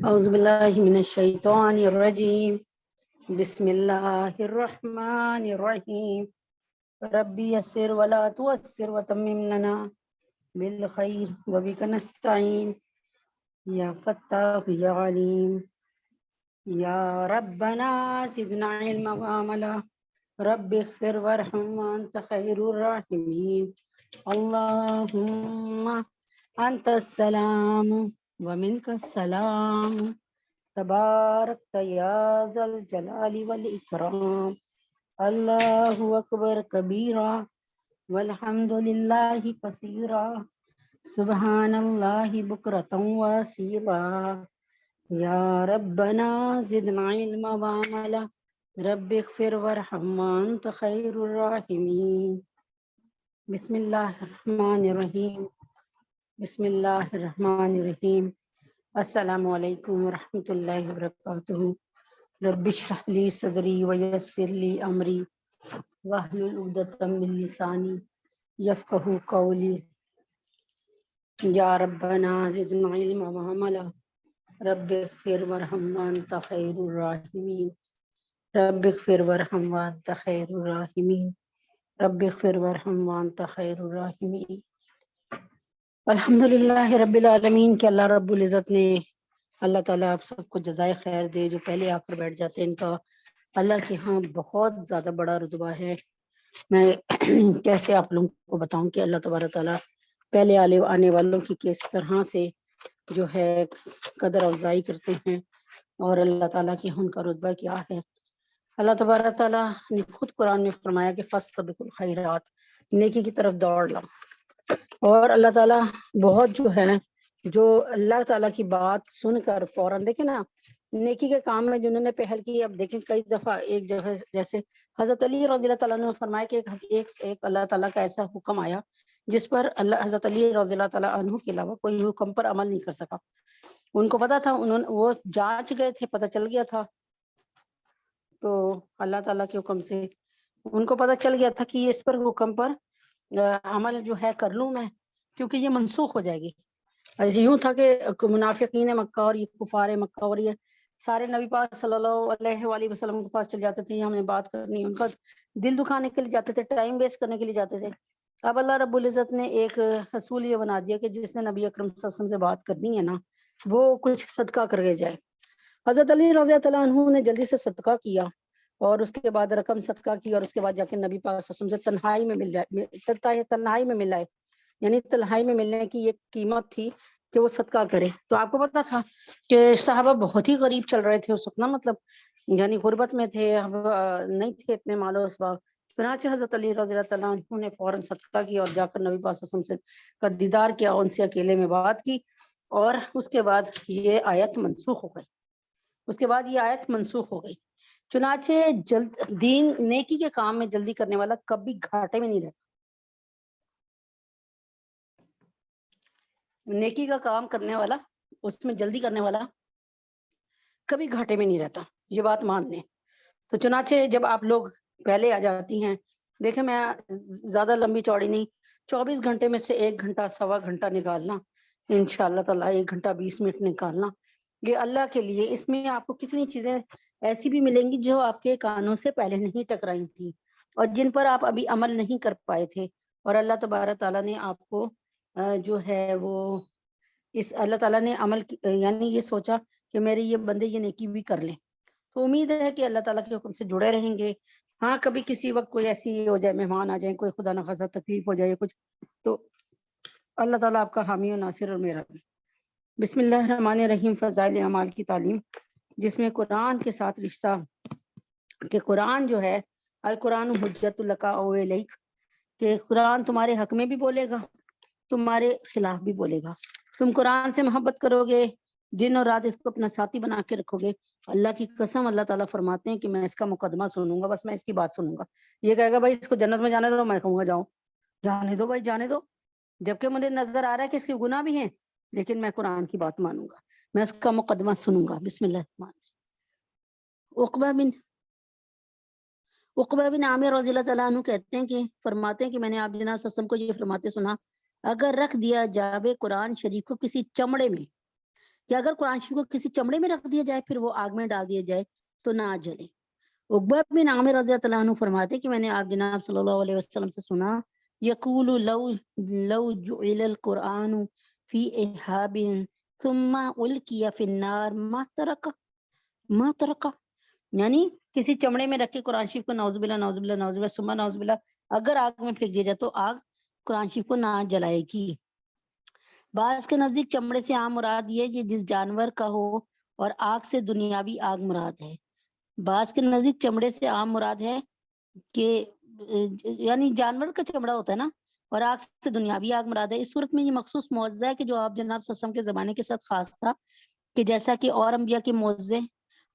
اعوذ باللہ من الشیطان الرجیم بسم اللہ الرحمن الرحیم ربی یسر ولا تعسر وتمم لنا بالخیر وبک نستعین یا فتاح یا علیم یا ربنا زدنا علما وعملا رب اغفر وارحم وانت خیر الراحمین اللہم انت السلام ومنک السلام تبارک یا ذا الجلال والاکرام اللہ اکبر کبیرا والحمد للہ کثیرا سبحان اللہ بکرۃ واصیلا یا ربنا زدنا علما وعملا رب اغفر وارحم وانت خیر الراحمین بسم اللہ الرحمن الرحیم بسم اللہ الرحمن الرحیم السلام علیکم ورحمۃ اللہ وبرکاتہ رب اشرح لی صدری ویسر لی امری واحلل عقدۃ من لسانی یفقہوا قولی یا ربنا زدنا علما وعملا رب اغفر وارحم وانت خیر الراحمین رب اغفر وارحم وانت خیر الراحمین رب اغفر وارحم وانت خیر الراحمین الحمدللہ رب العالمین کہ اللہ رب العزت نے اللہ تعالیٰ آپ سب کو جزائے خیر دے جو پہلے آ کر بیٹھ جاتے ہیں ان کا اللہ کے ہاں بہت زیادہ بڑا رتبہ ہے۔ میں کیسے آپ لوگوں کو بتاؤں کہ اللہ تبارک تعالیٰ پہلے آنے والوں کی کس طرح سے جو ہے قدر افزائی کرتے ہیں اور اللہ تعالیٰ کی ان کا رتبہ کیا ہے۔ اللہ تبارک تعالیٰ نے خود قرآن میں فرمایا کہ فاستبقوا الخیرات، نیکی کی طرف دوڑ لو، اور اللہ تعالیٰ بہت جو ہے جو اللہ تعالیٰ کی بات سن کر فوراً دیکھیں نا نیکی کے کام میں جنہوں نے پہل کی۔ اب دیکھیں کئی دفعہ ایک جگہ جیسے حضرت علی رضی اللہ تعالیٰ نے فرمایا کہ ایک اللہ تعالیٰ کا ایسا حکم آیا جس پر حضرت علی رضی اللہ تعالیٰ عنہ کے علاوہ کوئی حکم پر عمل نہیں کر سکا۔ ان کو پتا تھا، وہ جانچ گئے تھے، پتہ چل گیا تھا، تو اللہ تعالیٰ کے حکم سے ان کو پتہ چل گیا تھا کہ اس پر حکم پر عمل جو ہے کر لوں میں، کیونکہ یہ منسوخ ہو جائے گی۔ یوں تھا کہ منافقین مکہ اور یہ کفار مکہ اور یہ سارے نبی پاک صلی اللہ علیہ وآلہ وسلم کے پاس چل جاتے تھے، ہم نے بات کرنی، ان کا دل دکھانے کے لیے جاتے تھے، ٹائم ویسٹ کرنے کے لیے جاتے تھے۔ اب اللہ رب العزت نے ایک اصول یہ بنا دیا کہ جس نے نبی اکرم صلی اللہ علیہ وسلم سے بات کرنی ہے نا وہ کچھ صدقہ کر کے جائے۔ حضرت علی رضی اللہ عنہ نے جلدی سے صدقہ کیا اور اس کے بعد رقم صدقہ کی، اور اس کے بعد جا کے نبی پاک صلی اللہ علیہ وسلم سے تنہائی میں مل جائے، یعنی تنہائی میں ملنے کی یہ قیمت تھی کہ وہ صدقہ کرے۔ تو آپ کو پتا تھا کہ صحابہ بہت ہی غریب چل رہے تھے اس وقت نا، مطلب یعنی غربت میں تھے، اب نہیں تھے اتنے مال و اسباب۔ چنانچہ حضرت علی رضی اللہ عنہ نے فوراً صدقہ کیا اور جا کر نبی پاک صلی اللہ علیہ وسلم سے کا دیدار کیا، ان سے اکیلے میں بات کی، اور اس کے بعد یہ آیت منسوخ ہو گئی۔ چنانچہ دین نیکی کے کام میں جلدی کرنے والا کبھی گھاٹے میں نہیں رہتا۔ نیکی کا کام کرنے والا، اس میں جلدی کرنے والا کبھی گھاٹے میں نہیں رہتا، یہ بات مان لیں۔ تو چنانچہ جب آپ لوگ پہلے آ جاتی ہیں، دیکھیں میں زیادہ لمبی چوڑی نہیں، 24 گھنٹے میں سے 1 گھنٹہ سوا گھنٹہ نکالنا، انشاءاللہ تعالیٰ 1 گھنٹہ 20 منٹ نکالنا، یہ اللہ کے لیے، اس میں آپ کو کتنی چیزیں ایسی بھی ملیں گی جو آپ کے کانوں سے پہلے نہیں ٹکرائی تھی اور جن پر آپ ابھی عمل نہیں کر پائے تھے، اور اللہ تبارک تعالیٰ نے آپ کو جو ہے وہ اس اللہ تعالیٰ نے عمل یعنی یہ سوچا کہ میرے یہ بندے یہ نیکی بھی کر لیں۔ تو امید ہے کہ اللہ تعالیٰ کے حکم سے جڑے رہیں گے۔ ہاں کبھی کسی وقت کوئی ایسی ہو جائے، مہمان آ جائیں، کوئی خدا نخواستہ تکلیف ہو جائے کچھ، تو اللہ تعالیٰ آپ کا حامی و ناصر اور میرا بھی۔ بسم اللہ الرحمن الرحیم۔ فضائل اعمال کی تعلیم، جس میں قرآن کے ساتھ رشتہ، کہ قرآن جو ہے القرآن حجت لک او الیک، کہ قرآن تمہارے حق میں بھی بولے گا، تمہارے خلاف بھی بولے گا۔ تم قرآن سے محبت کرو گے، دن اور رات اس کو اپنا ساتھی بنا کے رکھو گے، اللہ کی قسم اللہ تعالیٰ فرماتے ہیں کہ میں اس کا مقدمہ سنوں گا، بس میں اس کی بات سنوں گا۔ یہ کہے گا بھائی اس کو جنت میں جانے دو، میں کہوں گا جاؤ، جانے دو بھائی جانے دو، جبکہ مجھے نظر آ رہا ہے کہ اس کے گناہ بھی ہیں، لیکن میں قرآن کی بات مانوں گا، میں اس کا مقدمہ سنوں گا۔ بسم اللہ الرحمن الرحیم۔ عقبہ بن عامر رضی اللہ تعالیٰ عنہ کہتے ہیں کہ فرماتے ہیں کہ میں نے آپ جناب صلی اللہ علیہ وسلم کو یہ فرماتے سنا، اگر رکھ دیا جاوے قرآن شریف کو کسی چمڑے میں کہ اگر قرآن شریف کو کسی چمڑے میں رکھ دیا جائے پھر وہ آگ میں ڈال دیا جائے تو نہ جلے۔ عقبہ بن عامر رضی اللہ عنہ فرماتے کہ میں نے آپ جناب صلی اللہ علیہ وسلم سے سنا، یقول لو جعل القرآن فی احاب ثم القی فی النار ما ترک، یعنی کسی چمڑے میں رکھ کے قرآن شریف کو نعوذ باللہ نعوذ باللہ نعوذ باللہ ثم نعوذ باللہ اگر آگ میں پھینک دیا جائے تو آگ قرآن شریف کو نہ جلائے گی۔ بعض کے نزدیک چمڑے سے عام مراد یہ کہ جس جانور کا ہو، اور آگ سے دنیاوی آگ مراد ہے۔ بعض کے نزدیک چمڑے سے عام مراد ہے کہ یعنی جانور کا چمڑا ہوتا ہے نا، اور آگ سے دنیاوی آگ مراد ہے۔ اس صورت میں یہ مخصوص معجزہ ہے کہ جو آپ جناب صلی اللہ علیہ وسلم کے زمانے کے ساتھ خاص تھا، کہ جیسا کہ اور انبیاء کے معجزے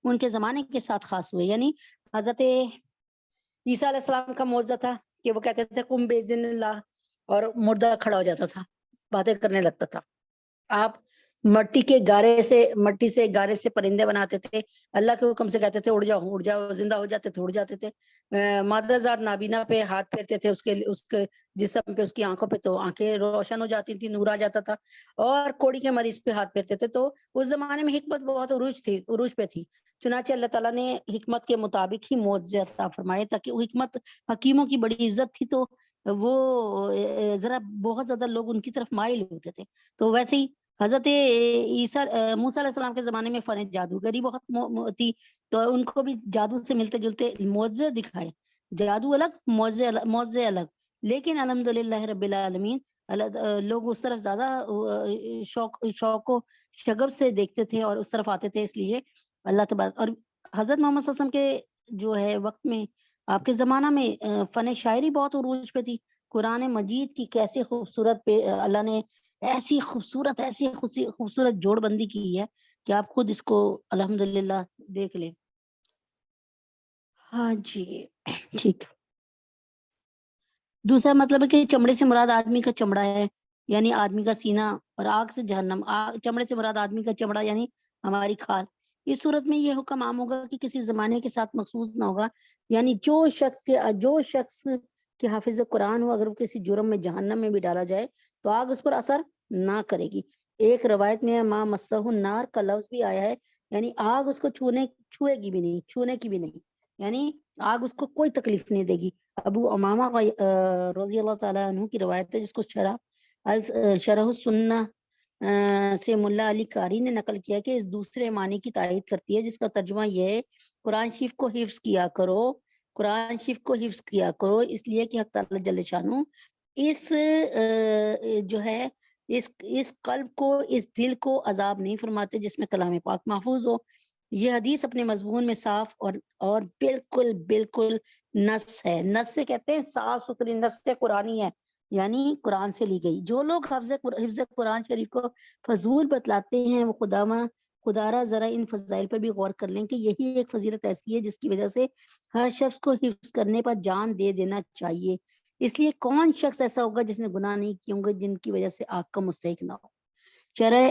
ان کے زمانے کے ساتھ خاص ہوئے۔ یعنی حضرت عیسیٰ علیہ السلام کا معجزہ تھا کہ وہ کہتے تھے قم باذن اللہ، اور مردہ کھڑا ہو جاتا تھا، باتیں کرنے لگتا تھا۔ آپ مٹی سے گارے سے پرندے بناتے تھے، اللہ کے حکم سے کہتے تھے اڑ جاؤ، زندہ ہو جاتے تھے، اڑ جاتے تھے۔ مادر ذات نابینا پہ ہاتھ پھیرتے تھے، اس کے جسم پہ، اس کی آنکھوں پہ، تو آنکھیں روشن ہو جاتی تھی، نور آ جاتا تھا۔ اور کوڑی کے مریض پہ ہاتھ پھیرتے تھے۔ تو اس زمانے میں حکمت بہت عروج پہ تھی، چنانچہ اللہ تعالیٰ نے حکمت کے مطابق ہی معجزے عطا فرمائے، تاکہ وہ حکمت حکیموں کی بڑی عزت تھی، تو وہ ذرا بہت زیادہ لوگ ان کی طرف مائل ہوتے تھے۔ تو ویسے ہی حضرت موسیٰ علیہ السلام کے زمانے میں فن جادوگری بہت تھی، تو ان کو بھی جادو سے ملتے جلتے معجزے دکھائے، جادو الگ معجزے الگ، لیکن الحمدللہ رب العالمین لوگ اس طرف زیادہ شوق و شغف سے دیکھتے تھے اور اس طرف آتے تھے، اس لیے اللہ تبارک۔ اور حضرت محمد صلی اللہ علیہ وسلم کے جو ہے وقت میں، آپ کے زمانہ میں فن شاعری بہت عروج پہ تھی۔ قرآن مجید کی کیسے خوبصورت پہ اللہ نے ایسی خوبصورت جوڑ بندی کی ہے کہ آپ خود اس کو الحمدللہ دیکھ لیں۔ ہاں جی ٹھیک۔ دوسرا مطلب ہے کہ چمڑے سے مراد آدمی کا چمڑا ہے، یعنی آدمی کا سینہ، اور آگ سے جہنم۔ چمڑے سے مراد آدمی کا چمڑا یعنی ہماری کھال۔ اس صورت میں یہ حکم عام ہوگا کہ کسی زمانے کے ساتھ مخصوص نہ ہوگا، یعنی جو شخص کے حافظ قرآن ہو، اگر وہ کسی جرم میں جہنم میں بھی ڈالا جائے تو آگ اس پر اثر نہ کرے گی۔ ایک روایت میں ما مسہ النار کا لفظ بھی آیا ہے، یعنی آگ اس کو چھوئے گی بھی نہیں، چھونے کی بھی نہیں، یعنی آگ اس کو کوئی تکلیف نہیں دے گی۔ ابو امامہ رضی اللہ تعالیٰ عنہ کی روایت ہے، جس کو شرح السنہ سے ملا علی قاری نے نقل کیا کہ اس دوسرے معنی کی تائید کرتی ہے، جس کا ترجمہ یہ ہے قرآن شریف کو حفظ کیا کرو، قرآن شریف کو حفظ کیا کرو، اس لیے کہ حق تعالیٰ جل شانہ اس جو ہے اس قلب کو، اس دل کو عذاب نہیں فرماتے جس میں کلام پاک محفوظ ہو۔ یہ حدیث اپنے مضمون میں صاف اور بالکل نص ہے۔ نص سے کہتے ہیں صاف ستھری نص سے قرآنی ہے، یعنی قرآن سے لی گئی۔ جو لوگ حفظ قرآن شریف کو فضول بتلاتے ہیں، وہ خدارہ ذرا ان فضائل پر بھی غور کر لیں کہ یہی ایک فضیلت ایسی ہے جس کی وجہ سے ہر شخص کو حفظ کرنے پر جان دے دینا چاہیے۔ اس لیے کون شخص ایسا ہوگا جس نے گناہ نہیں کیے ہوں گے جن کی وجہ سے آگ کا مستحق نہ ہو۔ شرح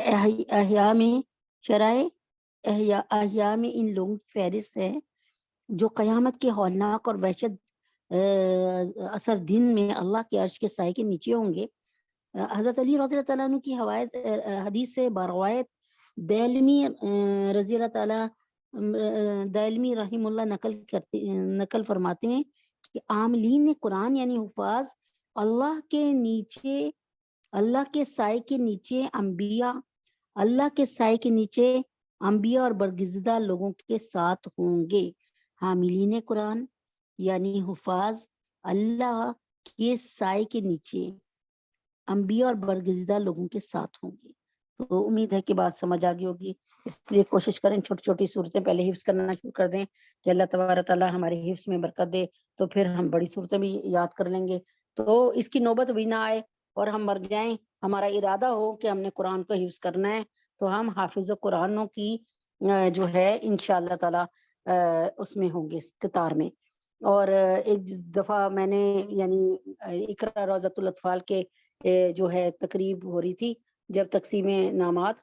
احیاء میں ان لوگوں کی فہرست ہے جو قیامت کے ہولناک اور وحشت اثر دن میں اللہ کے عرش کے سائے کے نیچے ہوں گے۔ حضرت علی رضی اللہ تعالیٰ عنہ کی حدیث سے بروایت دہلمی رضی اللہ تعالیٰ دہلمی رحم اللہ نقل فرماتے ہیں کہ عاملین قرآن یعنی حفاظ اللہ کے سائے کے نیچے انبیاء اور برگزیدہ لوگوں کے ساتھ ہوں گے۔ حاملین قرآن یعنی حفاظ اللہ کے سائے کے نیچے انبیاء اور برگزیدہ لوگوں کے ساتھ ہوں گے۔ تو امید ہے کہ بات سمجھ آ گئی ہوگی، اس لیے کوشش کریں چھوٹی چھوٹی صورتیں پہلے حفظ کرنا شروع کر دیں کہ اللہ تبارک تعالیٰ ہمارے حفظ میں برکت دے، تو پھر ہم بڑی صورتیں بھی یاد کر لیں گے۔ تو اس کی نوبت بھی نہ آئے اور ہم مر جائیں، ہمارا ارادہ ہو کہ ہم نے قرآن کو حفظ کرنا ہے، تو ہم حافظ قرآنوں کی جو ہے انشاءاللہ تعالیٰ اس میں ہوں گے، اس قطار میں۔ اور ایک دفعہ میں نے یعنی اقرا روضۃ الاطفال کے جو ہے تقریب ہو رہی تھی جب تقسیم نامات،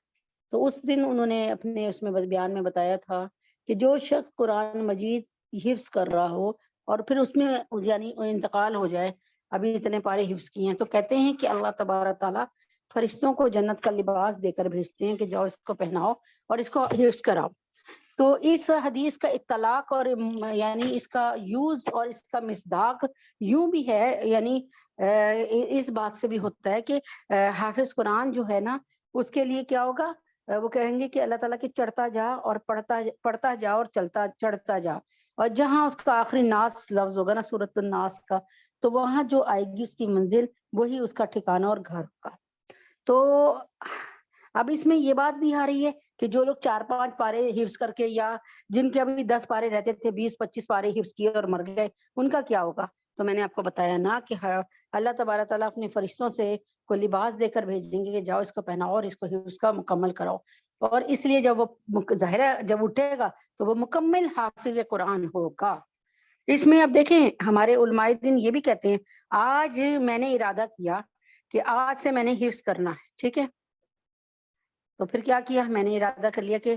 تو اس دن انہوں نے اپنے اس میں بیان میں بتایا تھا کہ جو شخص قرآن مجید حفظ کر رہا ہو اور پھر اس میں یعنی انتقال ہو جائے، ابھی اتنے پارے حفظ کیے ہیں، تو کہتے ہیں کہ اللہ تبارک تعالیٰ فرشتوں کو جنت کا لباس دے کر بھیجتے ہیں کہ جاؤ اس کو پہناؤ اور اس کو حفظ کراؤ۔ تو اس حدیث کا اطلاق اور یعنی اس کا یوز اور اس کا مصداق یوں بھی ہے، یعنی اس بات سے بھی ہوتا ہے کہ حافظ قرآن جو ہے نا اس کے لیے کیا ہوگا، وہ کہیں گے کہ اللہ تعالیٰ کی چڑھتا جا اور پڑھتا جا اور چڑھتا جا، اور جہاں اس کا آخری ناس لفظ ہوگا نا سورۃ الناس کا، تو وہاں جو آئے گی اس کی منزل وہی اس کا ٹھکانہ اور گھر ہوگا۔ تو اب اس میں یہ بات بھی آ رہی ہے کہ جو لوگ 4-5 پارے حفظ کر کے، یا جن کے ابھی 10 پارے رہتے تھے 20-25 پارے حفظ کیے اور مر گئے، ان کا کیا ہوگا؟ تو میں نے آپ کو بتایا نا کہ اللہ تبارک تعالیٰ اپنے فرشتوں سے کوئی لباس دے کر بھیجیں گے کہ جاؤ اس کو پہناؤ اور اس کو حفظ کا مکمل کراؤ، اور اس لیے جب وہ ظاہر ہے جب اٹھے گا تو وہ مکمل حافظ قرآن ہوگا۔ اس میں اب دیکھیں ہمارے علماء دین یہ بھی کہتے ہیں آج میں نے ارادہ کیا کہ آج سے میں نے حفظ کرنا ہے، ٹھیک ہے، تو پھر کیا کیا، میں نے ارادہ کر لیا کہ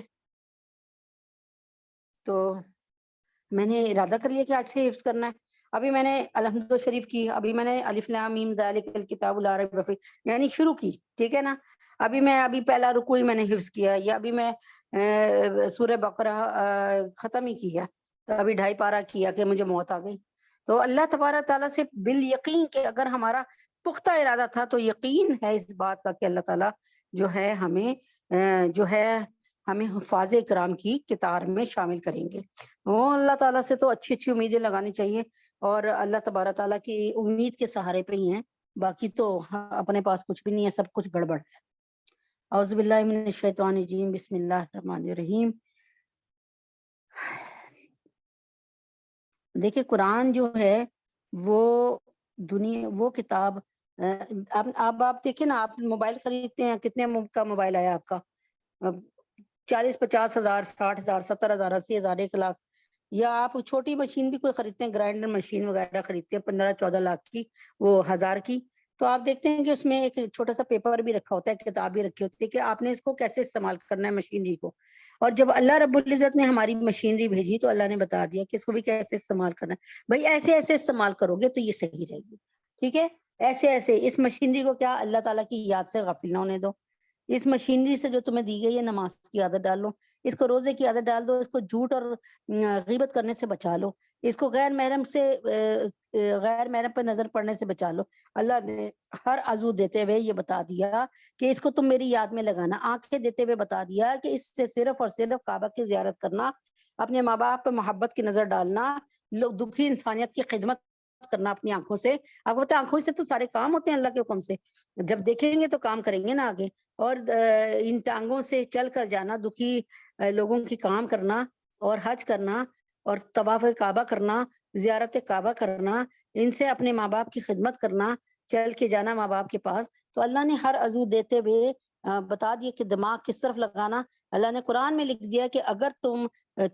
آج سے حفظ کرنا ہے۔ ابھی میں نے الحمد شریف کی، ابھی میں نے الف لام میم ذالک الکتاب لا ریب فیہ یعنی شروع کی، ٹھیک ہے نا، ابھی پہلا رکوع ہی میں نے حفظ کیا، یا ابھی میں سورہ بقرہ ختم ہی کی ہے، تو ابھی 2.5 پارہ کیا کہ مجھے موت آ گئی۔ تو اللہ تبارک تعالیٰ سے بالیقین کہ اگر ہمارا پختہ ارادہ تھا تو یقین ہے اس بات کا کہ اللہ تعالیٰ جو ہے ہمیں حفاظ کرام کی کتار میں شامل کریں گے۔ وہ اللہ تعالیٰ سے تو اچھی اچھی امیدیں لگانی چاہیے، اور اللہ تبارک تعالیٰ کی امید کے سہارے پہ ہی ہیں، باقی تو اپنے پاس کچھ بھی نہیں ہے، سب کچھ گڑبڑ ہے۔ اعوذ باللہ من الشیطان الرجیم، بسم اللہ الرحمن الرحیم۔ دیکھیں قرآن جو ہے وہ کتاب، اب آپ دیکھیں نا، آپ موبائل خریدتے ہیں، کتنے کا موبائل آیا آپ کا؟ 40-50 ہزار، 60 ہزار، 70 ہزار، 80 ہزار، 1 لاکھ، یا آپ چھوٹی مشین بھی کوئی خریدتے ہیں، گرائنڈر مشین وغیرہ خریدتے ہیں 15-14 لاکھ کی، وہ 1000 کی، تو آپ دیکھتے ہیں کہ اس میں ایک چھوٹا سا پیپر بھی رکھا ہوتا ہے، کتاب بھی رکھی ہوتی ہے کہ آپ نے اس کو کیسے استعمال کرنا ہے مشینری کو۔ اور جب اللہ رب العزت نے ہماری مشینری بھیجی تو اللہ نے بتا دیا کہ اس کو بھی کیسے استعمال کرنا ہے۔ بھائی ایسے ایسے استعمال کرو گے تو یہ صحیح رہے گی، ٹھیک ہے، ایسے ایسے اس مشینری کو کیا اللہ تعالیٰ کی یاد سے غافل نہ ہونے دو۔ اس مشینری سے جو تمہیں دی گئی ہے، نماز کی عادت ڈال لو، اس کو روزے کی عادت ڈال دو، اس کو جھوٹ اور غیبت کرنے سے بچا لو، اس کو غیر محرم پہ نظر پڑنے سے بچا لو۔ اللہ نے ہر عضو دیتے ہوئے یہ بتا دیا کہ اس کو تم میری یاد میں لگانا، آنکھیں دیتے ہوئے بتا دیا کہ اس سے صرف اور صرف کعبہ کی زیارت کرنا، اپنے ماں باپ پہ محبت کی نظر ڈالنا، لوگ دکھی انسانیت کی خدمت کرنا اپنی آنکھوں سے۔ آپ بتائیں آنکھوں سے تو سارے کام ہوتے ہیں اللہ کے حکم سے، جب دیکھیں گے تو کام کریں گے نا آگے، اور ان ٹانگوں سے چل کر جانا، دکھی لوگوں کی کام کرنا، اور حج کرنا، اور طواف کعبہ کرنا، زیارت کعبہ کرنا، ان سے اپنے ماں باپ کی خدمت کرنا، چل کے جانا ماں باپ کے پاس۔ تو اللہ نے ہر عضو دیتے ہوئے بتا دیا کہ دماغ کس طرف لگانا۔ اللہ نے قرآن میں لکھ دیا کہ اگر تم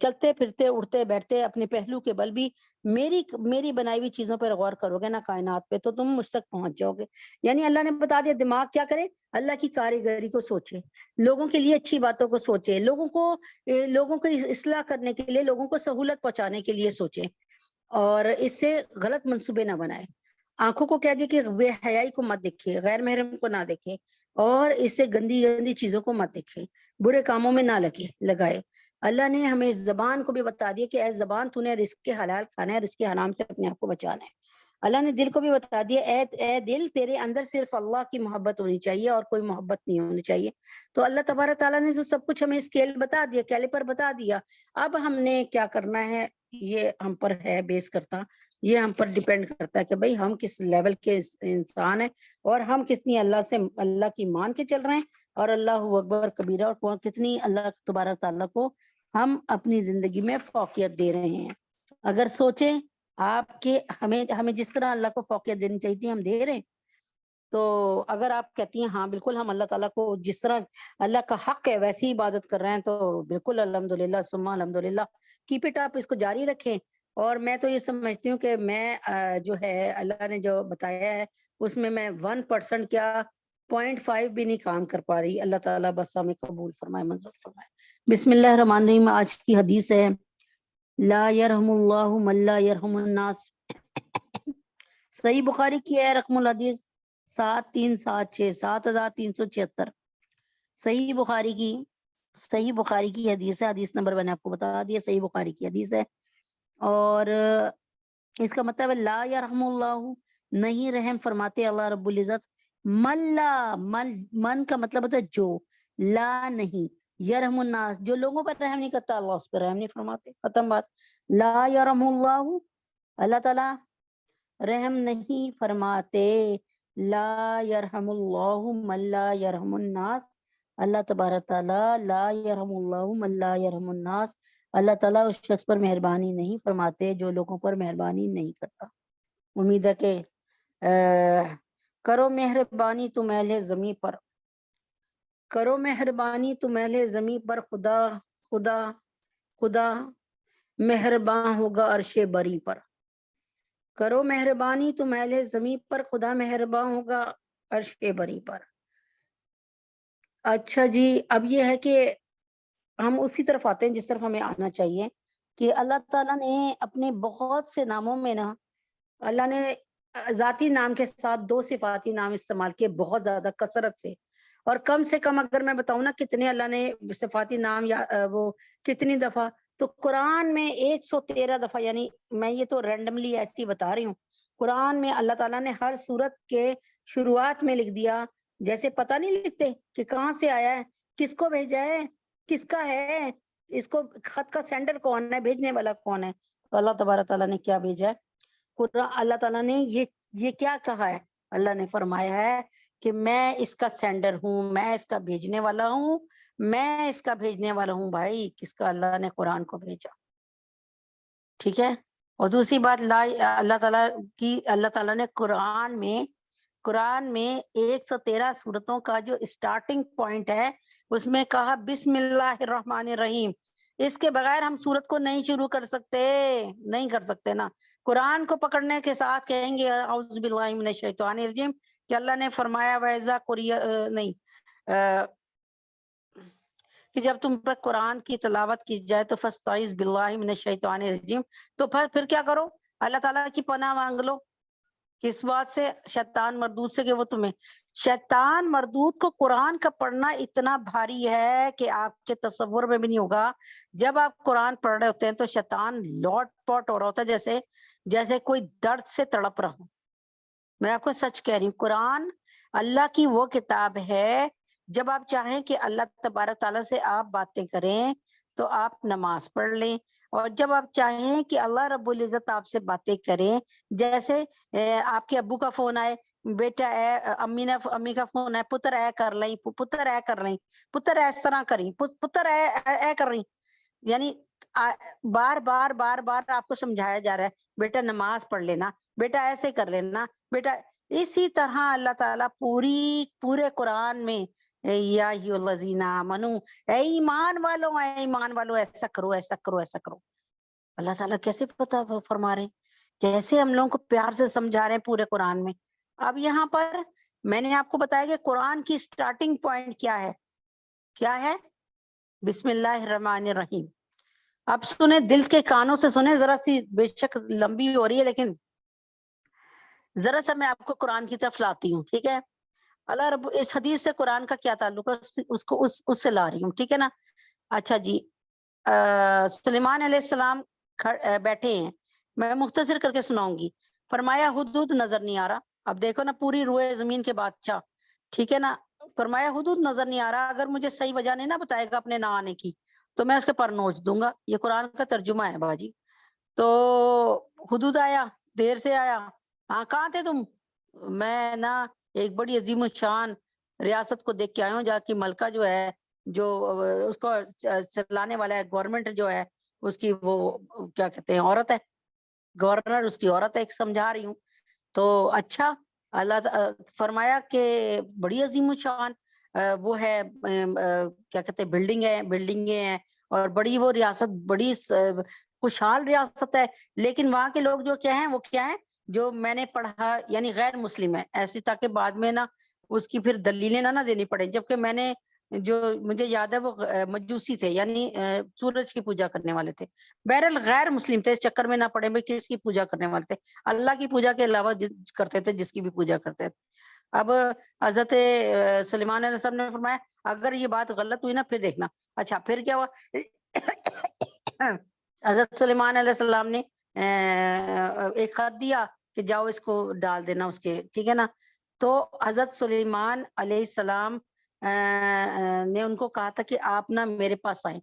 چلتے پھرتے اٹھتے بیٹھتے اپنے پہلو کے بل بھی میری بنائی ہوئی چیزوں پر غور کرو گے نا، کائنات پہ، تو تم مجھ تک پہنچ جاؤ گے۔ یعنی اللہ نے بتا دیا دماغ کیا کرے، اللہ کی کاریگری کو سوچے، لوگوں کے لیے اچھی باتوں کو سوچے، لوگوں کو اصلاح کرنے کے لیے، لوگوں کو سہولت پہنچانے کے لیے سوچے، اور اس سے غلط منصوبے نہ بنائے۔ آنکھوں کو کہہ دیا کہ بے حیائی کو مت دیکھے، غیر محرم کو نہ دیکھے، اور اس سے گندی گندی چیزوں کو مت دیکھے، برے کاموں میں نہ لگائے۔ اللہ نے ہمیں زبان کو بھی بتا دیا کہ اے زبان تو نے رزق کے حلال کھانا ہے، رزق کے حرام سے اپنے آپ کو بچانا ہے۔ اللہ نے دل کو بھی بتا دیا اے دل تیرے اندر صرف اللہ کی محبت ہونی چاہیے اور کوئی محبت نہیں ہونی چاہیے۔ تو اللہ تبارک تعالیٰ نے تو سب کچھ ہمیں اسکیل بتا دیا، کیلیپر بتا دیا، اب ہم نے کیا کرنا ہے یہ ہم پر ہے بیس کرتا، یہ ہم پر ڈیپینڈ کرتا ہے کہ بھئی ہم کس لیول کے انسان ہیں، اور ہم کتنی اللہ کی مان کے چل رہے ہیں، اور اللہ اکبر کبیرہ، اور کتنی اللہ تبارک تعالیٰ کو ہم اپنی زندگی میں فوقیت دے رہے ہیں۔ اگر سوچیں آپ کے ہمیں جس طرح اللہ کو فوقیت دینی چاہیے تھی ہم دے رہے ہیں، تو اگر آپ کہتی ہیں ہاں بالکل ہم اللہ تعالیٰ کو جس طرح اللہ کا حق ہے ویسی عبادت کر رہے ہیں، تو بالکل الحمدللہ ثم الحمدللہ، کیپ اٹ اپ، اس کو جاری رکھیں۔ اور میں تو یہ سمجھتی ہوں کہ میں جو ہے اللہ نے جو بتایا ہے اس میں 1% کیا 0.5 بھی نہیں کام کر پا رہی۔ اللہ تعالیٰ بس ہمیں قبول فرمائے، منظور فرمائے۔ بسم اللہ الرحمن الرحیم۔ آج کی حدیث ہے لا یرحم اللہ من لا یرحم الناس، صحیح بخاری کی ہے رقم الحدیث 7376 7376 صحیح بخاری کی حدیث ہے. حدیث نمبر میں نے آپ کو بتا دیا, صحیح بخاری کی حدیث ہے. اور اس کا مطلب ہے لا یرحم اللہ, نہیں رحم فرماتے اللہ رب العزت. من کا مطلب ہوتا ہے جو, لا نہیں, یرحم الناس جو لوگوں پر رحم نہیں کرتا اللہ اس پر رحم نہیں فرماتے. ختم بات. لا یرحم اللہ, اللہ تعالیٰ رحم نہیں فرماتے. لا یرحم اللہ من لا یرحم الناس, اللہ تبارک تعالیٰ لا یرحم اللہ من لا یرحم الناس, اللہ تعالیٰ اس شخص پر مہربانی نہیں فرماتے جو لوگوں پر مہربانی نہیں کرتا. امید ہے کہ کرو مہربانی تم اہل زمین پر, کرو مہربانی تم اہل زمین پر, خدا مہربان ہوگا عرش بری پر. کرو مہربانی تم اہل زمین پر, خدا مہربان ہوگا عرش بری پر. اچھا جی, اب یہ ہے کہ ہم اسی طرف آتے ہیں جس طرف ہمیں آنا چاہیے کہ اللہ تعالیٰ نے اپنے بہت سے ناموں میں نا, اللہ نے ذاتی نام کے ساتھ 2 صفاتی نام استعمال کیے بہت زیادہ کثرت سے. اور کم سے کم اگر میں بتاؤں نا کتنے اللہ نے صفاتی نام یا وہ کتنی دفعہ, تو قرآن میں 113 دفعہ, یعنی میں یہ تو رینڈملی ایسی بتا رہی ہوں. قرآن میں اللہ تعالیٰ نے ہر سورت کے شروعات میں لکھ دیا, جیسے پتہ نہیں لکھتے کہ کہاں سے آیا ہے, کس کو بھیجا ہے, کس کا ہے, اس کو خط کا سینڈر کون ہے, بھیجنے والا کون ہے. تو اللہ تبارک تعالیٰ نے کیا بھیجا ہے قرآن, اللہ تعالیٰ نے یہ کیا کہا ہے, اللہ نے فرمایا ہے کہ میں اس کا سینڈر ہوں, میں اس کا بھیجنے والا ہوں, میں اس کا بھیجنے والا ہوں. بھائی کس کا, اللہ نے قرآن کو بھیجا. ٹھیک ہے. اور دوسری بات, اللہ تعالیٰ نے قرآن میں 113 سورتوں کا جو اسٹارٹنگ پوائنٹ ہے اس میں کہا بسم اللہ الرحمن الرحیم. اس کے بغیر ہم سورت کو نہیں شروع کر سکتے نا. قرآن کو پکڑنے کے ساتھ کہیں گے اعوذ باللہ من الشیطان الرجیم, کہ اللہ نے فرمایا وَإِذَا قُرِئَ کہ جب تم پر قرآن کی تلاوت کی جائے تو فَاسْتَعِذْ بِاللَّهِ مِنَ الشَّيْطَانِ الرَّجِيمِ, تو پھر کیا کرو, اللہ تعالیٰ کی پناہ مانگ لو. کس بات سے, شیطان مردود سے, کہ وہ تمہیں, شیطان مردود کو قرآن کا پڑھنا اتنا بھاری ہے کہ آپ کے تصور میں بھی نہیں ہوگا. جب آپ قرآن پڑھ رہے ہوتے ہیں تو شیطان لوٹ پوٹ ہو رہا ہوتا ہے, جیسے کوئی درد سے تڑپ رہا ہو. میں آپ کو سچ کہہ رہی ہوں, قرآن اللہ کی وہ کتاب ہے, جب آپ چاہیں کہ اللہ تبارک تعالیٰ سے آپ باتیں کریں تو آپ نماز پڑھ لیں, اور جب آپ چاہیں کہ اللہ رب العزت آپ سے باتیں کریں, جیسے آپ کے ابو کا فون آئے, بیٹا اے, امی کا فون ہے, پتر اے کر لیں, پتر اس طرح کریں, پتر اے کر رہی, یعنی بار بار آپ کو سمجھایا جا رہا ہے بیٹا نماز پڑھ لینا, بیٹا ایسے کر لینا, بیٹا. اسی طرح اللہ تعالیٰ پورے قرآن میں یا الذین آمنو, اے ایمان والو ایسا کرو, ایسا کرو, ایسا کرو. اللہ تعالیٰ کیسے پتہ فرما رہے ہیں, کیسے ہم لوگوں کو پیار سے سمجھا رہے ہیں پورے قرآن میں. اب یہاں پر میں نے آپ کو بتایا کہ قرآن کی سٹارٹنگ پوائنٹ کیا ہے بسم اللہ الرحمن الرحیم. اب سنیں, دل کے کانوں سے سنیں, ذرا سی بے شک لمبی ہو رہی ہے لیکن ذرا سا میں آپ کو قرآن کی طرف لاتی ہوں. ٹھیک ہے. اللہ رب, اس حدیث سے قرآن کا کیا تعلق ہے اس سے لا رہی ہوں. ٹھیک ہے نا. اچھا جی, سلیمان علیہ السلام بیٹھے ہیں, میں مختصر کر کے سناؤں گی. فرمایا حدود نظر نہیں آ رہا. اب دیکھو نا, پوری روئے زمین کے بادشاہ, ٹھیک ہے نا. فرمایا حدود نظر نہیں آ رہا, اگر مجھے صحیح وجہ نہیں نہ بتائے گا اپنے نہ آنے کی تو میں اس کے پر نوچ دوں گا. یہ قرآن کا ترجمہ ہے باجی. تو حدود آیا, دیر سے آیا. ہاں کہاں تھے تم؟ میں نا ایک بڑی عظیم الشان ریاست کو دیکھ کے آیا ہوں, جا کی ملکہ جو ہے, جو اس کو چلانے والا ہے, گورنمنٹ جو ہے اس کی, وہ کیا کہتے ہیں, عورت ہے, گورنر اس کی عورت ہے, ایک سمجھا رہی ہوں. تو اچھا, اللہ فرمایا کہ بڑی عظیم الشان وہ ہے, کیا کہتے ہیں, بلڈنگیں ہیں, اور بڑی وہ ریاست, بڑی خوشحال ریاست ہے. لیکن وہاں کے لوگ جو کیا ہیں, جو میں نے پڑھا, یعنی غیر مسلم ہے ایسی, تاکہ بعد میں نا اس کی پھر دلیلیں نہ دینی پڑے. جبکہ میں نے جو مجھے یاد ہے وہ مجوسی تھے, یعنی سورج کی پوجا کرنے والے تھے. بہرحال غیر مسلم تھے, اس چکر میں نہ پڑے بھائی کس کی پوجا کرنے والے تھے, اللہ کی پوجا کے علاوہ کرتے تھے, جس کی بھی پوجا کرتے تھے. اب حضرت سلیمان علیہ السلام نے فرمایا اگر یہ بات غلط ہوئی نا پھر دیکھنا. اچھا پھر کیا ہوا؟ حضرت سلیمان علیہ السلام نے ایک خط دیا کہ جاؤ اس کو ڈال دینا اس کے, ٹھیک ہے نا. تو حضرت سلیمان علیہ السلام نے ان کو کہا تھا کہ آپ نا میرے پاس آئیں.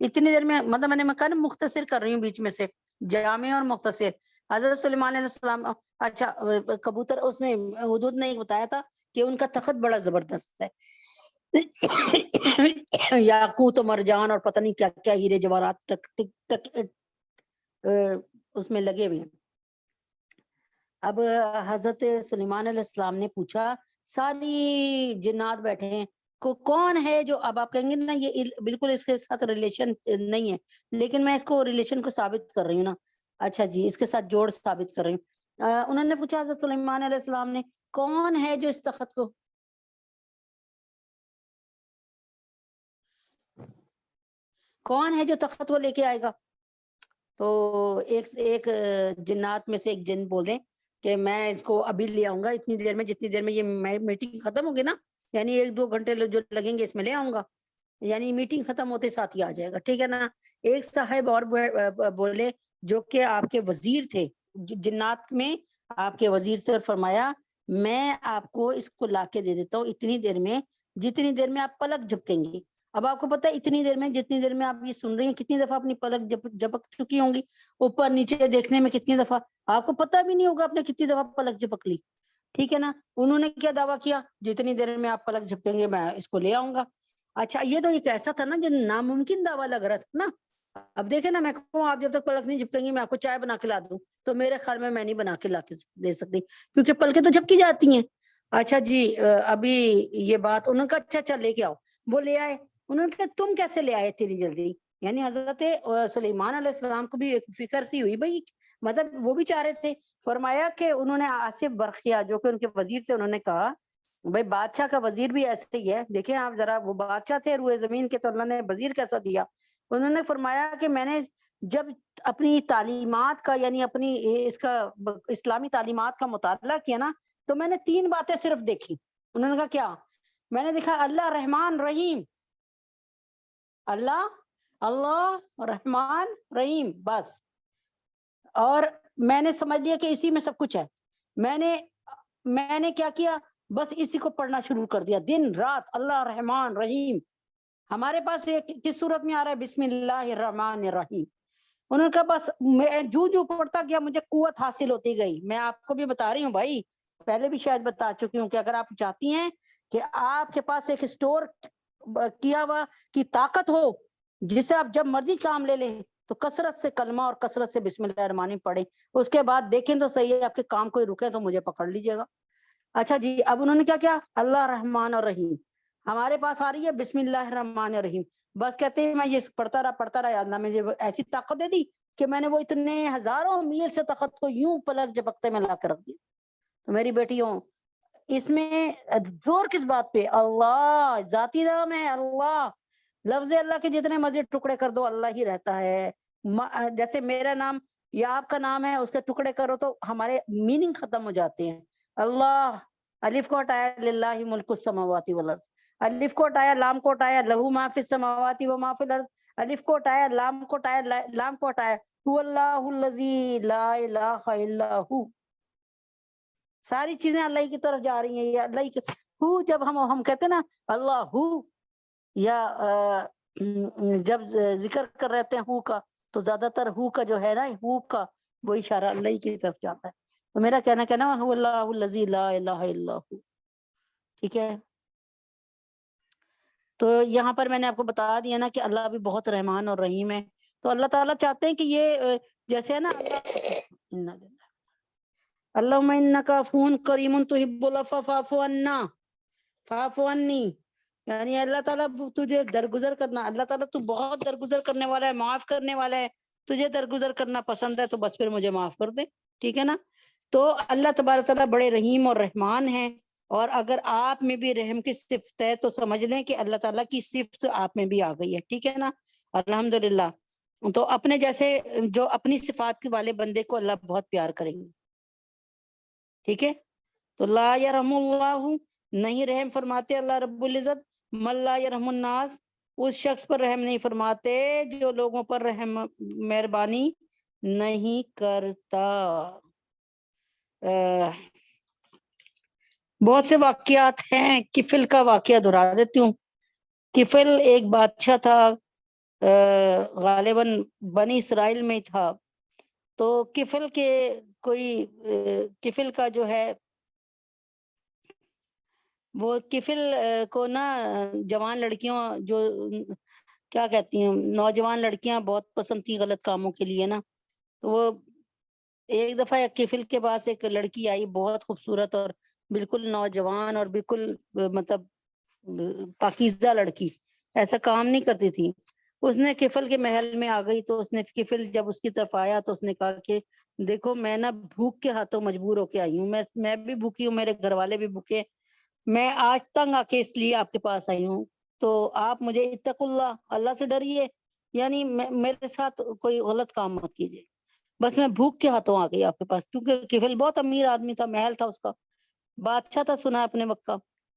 اتنی دیر میں مطلب میں نے کہا نا مختصر کر رہی ہوں بیچ میں سے, جامع اور مختصر. حضرت سلیمان علیہ السلام, اچھا کبوتر اس نے حدود نے بتایا تھا کہ ان کا تخت بڑا زبردست ہے, یاقوت و مرجان اور پتہ نہیں کیا کیا ہیرے جواہرات ٹک ٹک ٹک اس میں لگے ہوئے ہیں. اب حضرت سلیمان علیہ السلام نے پوچھا, ساری جنات بیٹھے ہیں, کون ہے جو, اب آپ کہیں گے نا یہ بالکل اس کے ساتھ ریلیشن نہیں ہے, لیکن میں اس کو ریلیشن کو ثابت کر رہی ہوں نا. اچھا جی, اس کے ساتھ جوڑ ثابت کر رہی ہوں. انہوں نے پوچھا حضرت سلیمان علیہ السلام نے, کون ہے جو اس تخت کو, کون ہے جو تخت کو لے کے آئے گا؟ تو ایک جنات میں سے ایک جن بولے کہ میں اس کو ابھی لے آؤں گا, اتنی دیر میں, جتنی دیر میں یہ میٹنگ ختم ہوگی نا, یعنی 1-2 گھنٹے جو لگیں گے اس میں لے آؤں گا, یعنی میٹنگ ختم ہوتے ساتھ ہی آ جائے گا, ٹھیک ہے نا. ایک صاحب اور بولے جو کہ آپ کے وزیر تھے, جنات میں آپ کے وزیر تھے, اور فرمایا میں آپ کو اس کو لا کے دے دیتا ہوں اتنی دیر میں جتنی دیر میں آپ پلک جھپکیں گی. اب آپ کو پتہ ہے اتنی دیر میں, جتنی دیر میں آپ یہ سن رہی ہیں, کتنی دفعہ اپنی پلک جھپک چکی ہوں گی, اوپر نیچے دیکھنے میں کتنی دفعہ, آپ کو پتہ بھی نہیں ہوگا آپ نے کتنی دفعہ پلک جھپک لی, ٹھیک ہے نا. انہوں نے کیا دعویٰ کیا, جتنی دیر میں آپ پلک جھپکیں گے میں اس کو لے آؤں گا. اچھا یہ تو ایک ایسا تھا نا جو ناممکن دعویٰ لگ رہا تھا نا. اب دیکھیں نا, میں کہوں آپ جب تک پلک نہیں جھپکیں گی میں آپ کو چائے بنا کے لا دوں, تو میرے خیال میں نہیں بنا کے لا کے دے سکتی, کیونکہ پلکیں تو جھپکی جاتی ہیں. اچھا جی, ابھی یہ بات انہوں نے کہا اچھا اچھا لے کے آؤ, وہ لے آئے. انہوں نے کہا تم کیسے لے آئے اتنی جلدی, یعنی حضرت سلیمان علیہ السلام کو بھی ایک فکر سی ہوئی بھائی, مطلب وہ بھی چاہ رہے تھے. فرمایا کہ انہوں نے آصف برقیہ جو کہ ان کے وزیر تھے, انہوں نے کہا بھائی بادشاہ کا وزیر بھی ایسے ہی ہے, دیکھیں آپ ذرا, وہ بادشاہ تھے روئے زمین کے, تو اللہ نے وزیر کیسا دیا. انہوں نے فرمایا کہ میں نے جب اپنی تعلیمات کا, یعنی اپنی اس کا اسلامی تعلیمات کا مطالعہ کیا نا, تو میں نے 3 باتیں صرف دیکھی. انہوں نے کہا کیا؟ میں نے دیکھا اللہ رحمان رحیم, اللہ رحمان رحیم, بس. اور میں نے سمجھ لیا کہ اسی میں سب کچھ ہے. میں نے کیا کیا, بس اسی کو پڑھنا شروع کر دیا دن رات, اللہ رحمان رحیم. ہمارے پاس کس صورت میں آ رہا ہے, بسم اللہ الرحمن الرحیم. انہوں نے کہا بس میں جو پڑھتا گیا مجھے قوت حاصل ہوتی گئی. میں آپ کو بھی بتا رہی ہوں بھائی, پہلے بھی شاید بتا چکی ہوں, کہ اگر آپ چاہتی ہیں کہ آپ کے پاس ایک اسٹور کیا ہوا کی طاقت ہو جسے آپ جب مرضی کام لے لیں, تو کثرت سے کلمہ اور کثرت سے بسم اللہ الرحمن الرحیم پڑھیں. اس کے بعد دیکھیں تو صحیح ہے, آپ کے کام کوئی رکے تو مجھے پکڑ لیجیے گا. اچھا جی, اب انہوں نے کیا اللہ رحمان الرحیم. ہمارے پاس آ رہی ہے بسم اللہ الرحمن الرحیم, بس کہتے ہیں میں یہ پڑھتا رہا, اللہ مجھے ایسی طاقت دے دی کہ میں نے وہ اتنے ہزاروں میل سے تخت کو یوں پلک جھپکتے میں لا کر رکھ دیا. تو میری بیٹیوں, اس میں زور کس بات پہ, اللہ ذاتی نام ہے اللہ. لفظ اللہ کے جتنے مرضی ٹکڑے کر دو اللہ ہی رہتا ہے. جیسے میرا نام یا آپ کا نام ہے, اس کے ٹکڑے کرو تو ہمارے میننگ ختم ہو جاتے ہیں. اللہ, الف کو ہٹایا للہ ملک السماوات والارض, الف کو ہٹایا لام کو ہٹایا لہو ما فی السماوات و ما فی الارض, الف کو ہٹایا لام کو ہٹایا لام کو ہٹایا هو اللہ الذی لا الہ الا ہو. ساری چیزیں اللہ کی طرف جا رہی ہیں. یہ اللہ کی ہو, جب ہم کہتے ہیں نا اللہ ہو, یا جب ذکر کر رہے ہیں ہو کا, تو زیادہ تر ہو کا جو ہے نا, ہو کا وہ اشارہ اللہ کی طرف جاتا ہے. تو میرا کہنا هو اللہ الذی لا الہ الا ہو, ٹھیک ہے. تو یہاں پر میں نے آپ کو بتا دیا نا کہ اللہ بھی بہت رحمان اور رحیم ہے. تو اللہ تعالیٰ چاہتے ہیں کہ یہ جیسے ہے نا, اللہم انک عفو کریم تحب العفو فاعف عنا فاعف عنی, یعنی اللہ تعالیٰ تجھے درگزر کرنا, اللہ تعالیٰ تو بہت درگزر کرنے والا ہے, معاف کرنے والا ہے, تجھے درگزر کرنا پسند ہے, تو بس پھر مجھے معاف کر دے, ٹھیک ہے نا. تو اللہ تبارک تعالیٰ بڑے رحیم اور رحمان ہیں. اور اگر آپ میں بھی رحم کی صفت ہے تو سمجھ لیں کہ اللہ تعالیٰ کی صفت آپ میں بھی آ گئی ہے, ٹھیک ہے نا, الحمدللہ. تو اپنے جیسے جو اپنی صفات والے بندے کو اللہ بہت پیار کریں گے, ٹھیک ہے. تو لا یرحم اللہ نہیں رحم فرماتے اللہ رب العزت، من لا یرحم الناس اس شخص پر رحم نہیں فرماتے جو لوگوں پر رحم مہربانی نہیں کرتا۔ بہت سے واقعات ہیں، کفل کا واقعہ دہرا دیتی ہوں۔ کفل ایک بادشاہ تھا، غالباً بنی اسرائیل میں تھا۔ تو کفل کے کوئی کفل کا جو ہے وہ کفل کو نا جوان لڑکیوں جو کیا کہتی ہیں نوجوان لڑکیاں بہت پسند تھی غلط کاموں کے لیے نا، تو وہ ایک دفعہ کفل کے پاس ایک لڑکی آئی بہت خوبصورت اور بالکل نوجوان اور بالکل مطلب پاکیزہ لڑکی، ایسا کام نہیں کرتی تھی۔ اس نے کفل کے محل میں آ گئی تو اس نے کفل جب اس کی طرف آیا تو اس نے کہا کہ دیکھو میں نا بھوک کے ہاتھوں مجبور ہو کے آئی ہوں، میں بھی بھوکی ہوں، میرے گھر والے بھی بھوکے، میں آج تنگ آ کے اس لیے آپ کے پاس آئی ہوں، تو آپ مجھے اتق اللہ، اللہ سے ڈریے، یعنی میرے ساتھ کوئی غلط کام مت کیجیے، بس میں بھوک کے ہاتھوں آ گئی آپ کے پاس، کیونکہ کفل بہت امیر آدمی تھا، محل تھا اس کا، بادشاہ تھا سنا اپنے وقت کا۔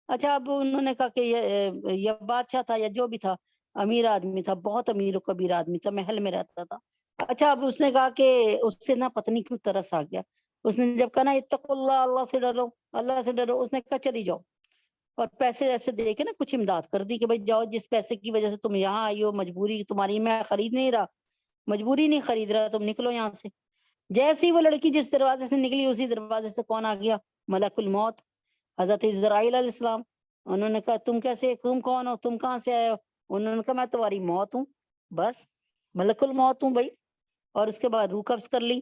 اچھا اب انہوں نے کہا کہ یہ بادشاہ تھا یا جو بھی تھا، امیر آدمی تھا، بہت امیر و کبیر آدمی تھا، محل میں رہتا تھا۔ اچھا اب اس نے کہا کہ اس سے نا پتنی کیوں ترس آ گیا، اس نے جب کہا نا اتق اللہ، اللہ سے ڈرو، اللہ سے ڈرو، اس نے کہا چلی جاؤ، اور پیسے ایسے دے کے نا کچھ امداد کر دی کہ بھائی جاؤ، جس پیسے کی وجہ سے تم یہاں آئی ہو، مجبوری تمہاری، میں خرید نہیں رہا، مجبوری نہیں خرید رہا، تم نکلو یہاں سے۔ جیسے ہی وہ لڑکی جس دروازے سے نکلی اسی دروازے سے کون آ گیا؟ ملک الموت، حضرت اسرائیل علیہ السلام۔ انہوں نے کہا تم کون ہو، تم کہاں سے آئے ہو؟ انہوں نے کہا میں تمہاری موت ہوں، بس ملک الموت ہوں بھائی، اور اس کے بعد روح قبض کر لی۔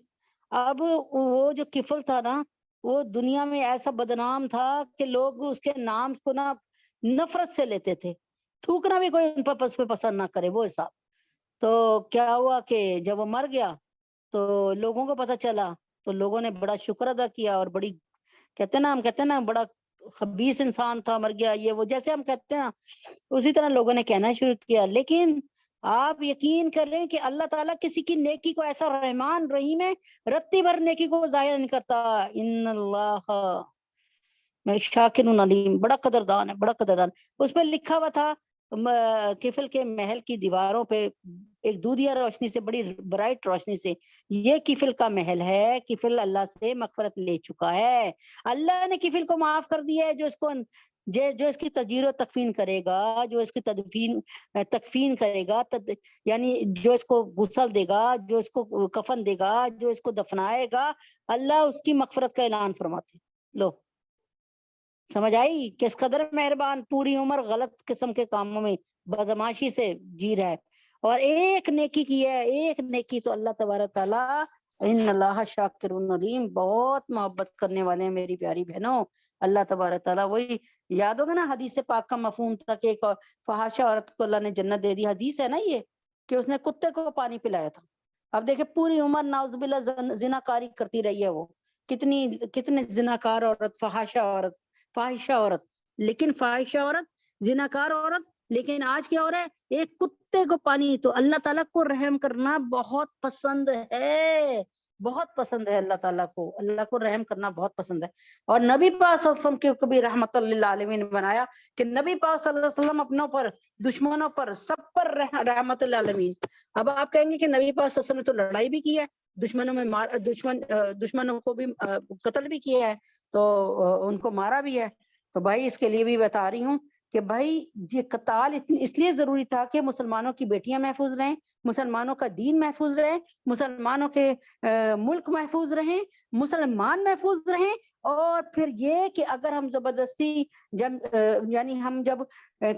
اب وہ جو کفل تھا نا وہ دنیا میں ایسا بدنام تھا کہ لوگ اس کے نام کو نا نفرت سے لیتے تھے، تھوکنا بھی کوئی ان پر پسند نہ کرے، وہ حساب۔ تو کیا ہوا کہ جب وہ مر گیا تو لوگوں کو پتہ چلا، تو لوگوں نے بڑا شکر ادا کیا، اور بڑی کہتے ہیں نا بڑا خبیث انسان تھا، مر گیا، یہ وہ جیسے ہم کہتے ہیں اسی طرح لوگوں نے کہنا شروع کیا۔ لیکن آپ یقین کر لیں کہ اللہ تعالیٰ کسی کی نیکی کو ایسا رحمان رحیم ہے، رتی بھر نیکی کو ظاہر نہیں کرتا، ان اللہ میں شاکر علیم، بڑا قدردان ہے، بڑا قدردان۔ اس پہ لکھا ہوا تھا کفل کے محل کی دیواروں پہ ایک دودھیا روشنی سے، بڑی برائٹ روشنی سے، یہ کفل کا محل ہے، کفل اللہ سے مغفرت لے چکا ہے، اللہ نے کفل کو معاف کر دیا ہے، جو اس کی تجیر و تکفین کرے گا، جو اس کی تکفین کرے گا، یعنی جو اس کو غسل دے گا، جو اس کو کفن دے گا، جو اس کو دفنائے گا، اللہ اس کی مغفرت کا اعلان فرماتے۔ لو سمجھ آئی کس قدر مہربان، پوری عمر غلط قسم کے کاموں میں بدماشی سے جی رہا ہے، اور ایک نیکی کی ہے، ایک نیکی تو اللہ تبارک تعالیٰ ان اللہ شاکر علیم، بہت محبت کرنے والے ہیں میری پیاری بہنوں، اللہ تبارک تعالیٰ۔ وہی یاد ہوگا نا حدیث پاک کا مفہوم تھا کہ ایک فحاشہ عورت کو اللہ نے جنت دے دی، حدیث ہے نا یہ، کہ اس نے کتے کو پانی پلایا تھا۔ اب دیکھیں پوری عمر ناؤز باللہ زنا کاری کرتی رہی ہے، وہ کتنے زناکار عورت، فاحشہ عورت، لیکن فاحشہ عورت، زناکار عورت، لیکن آج کیا ہو رہا ہے؟ ایک کتے کو پانی۔ تو اللہ تعالیٰ کو رحم کرنا بہت پسند ہے، بہت پسند ہے اللہ تعالیٰ کو رحم کرنا بہت پسند ہے۔ اور نبی پاک صلی اللہ علیہ وسلم کے کبھی رحمت للعالمین بنایا کہ نبی پاک صلی اللہ علیہ وسلم اپنوں پر، دشمنوں پر، سب پر رحمت للعالمین۔ اب آپ کہیں گے کہ نبی پاک صلی اللہ علیہ وسلم نے تو لڑائی بھی کی ہے، دشمنوں کو بھی قتل بھی کیا ہے، تو ان کو مارا بھی ہے، تو بھائی اس کے لیے بھی بتا رہی ہوں کہ بھائی یہ قتال اس لیے ضروری تھا کہ مسلمانوں کی بیٹیاں محفوظ رہیں، مسلمانوں کا دین محفوظ رہے، مسلمانوں کے ملک محفوظ رہیں، مسلمان محفوظ رہیں، اور پھر یہ کہ اگر ہم زبردستی یعنی ہم جب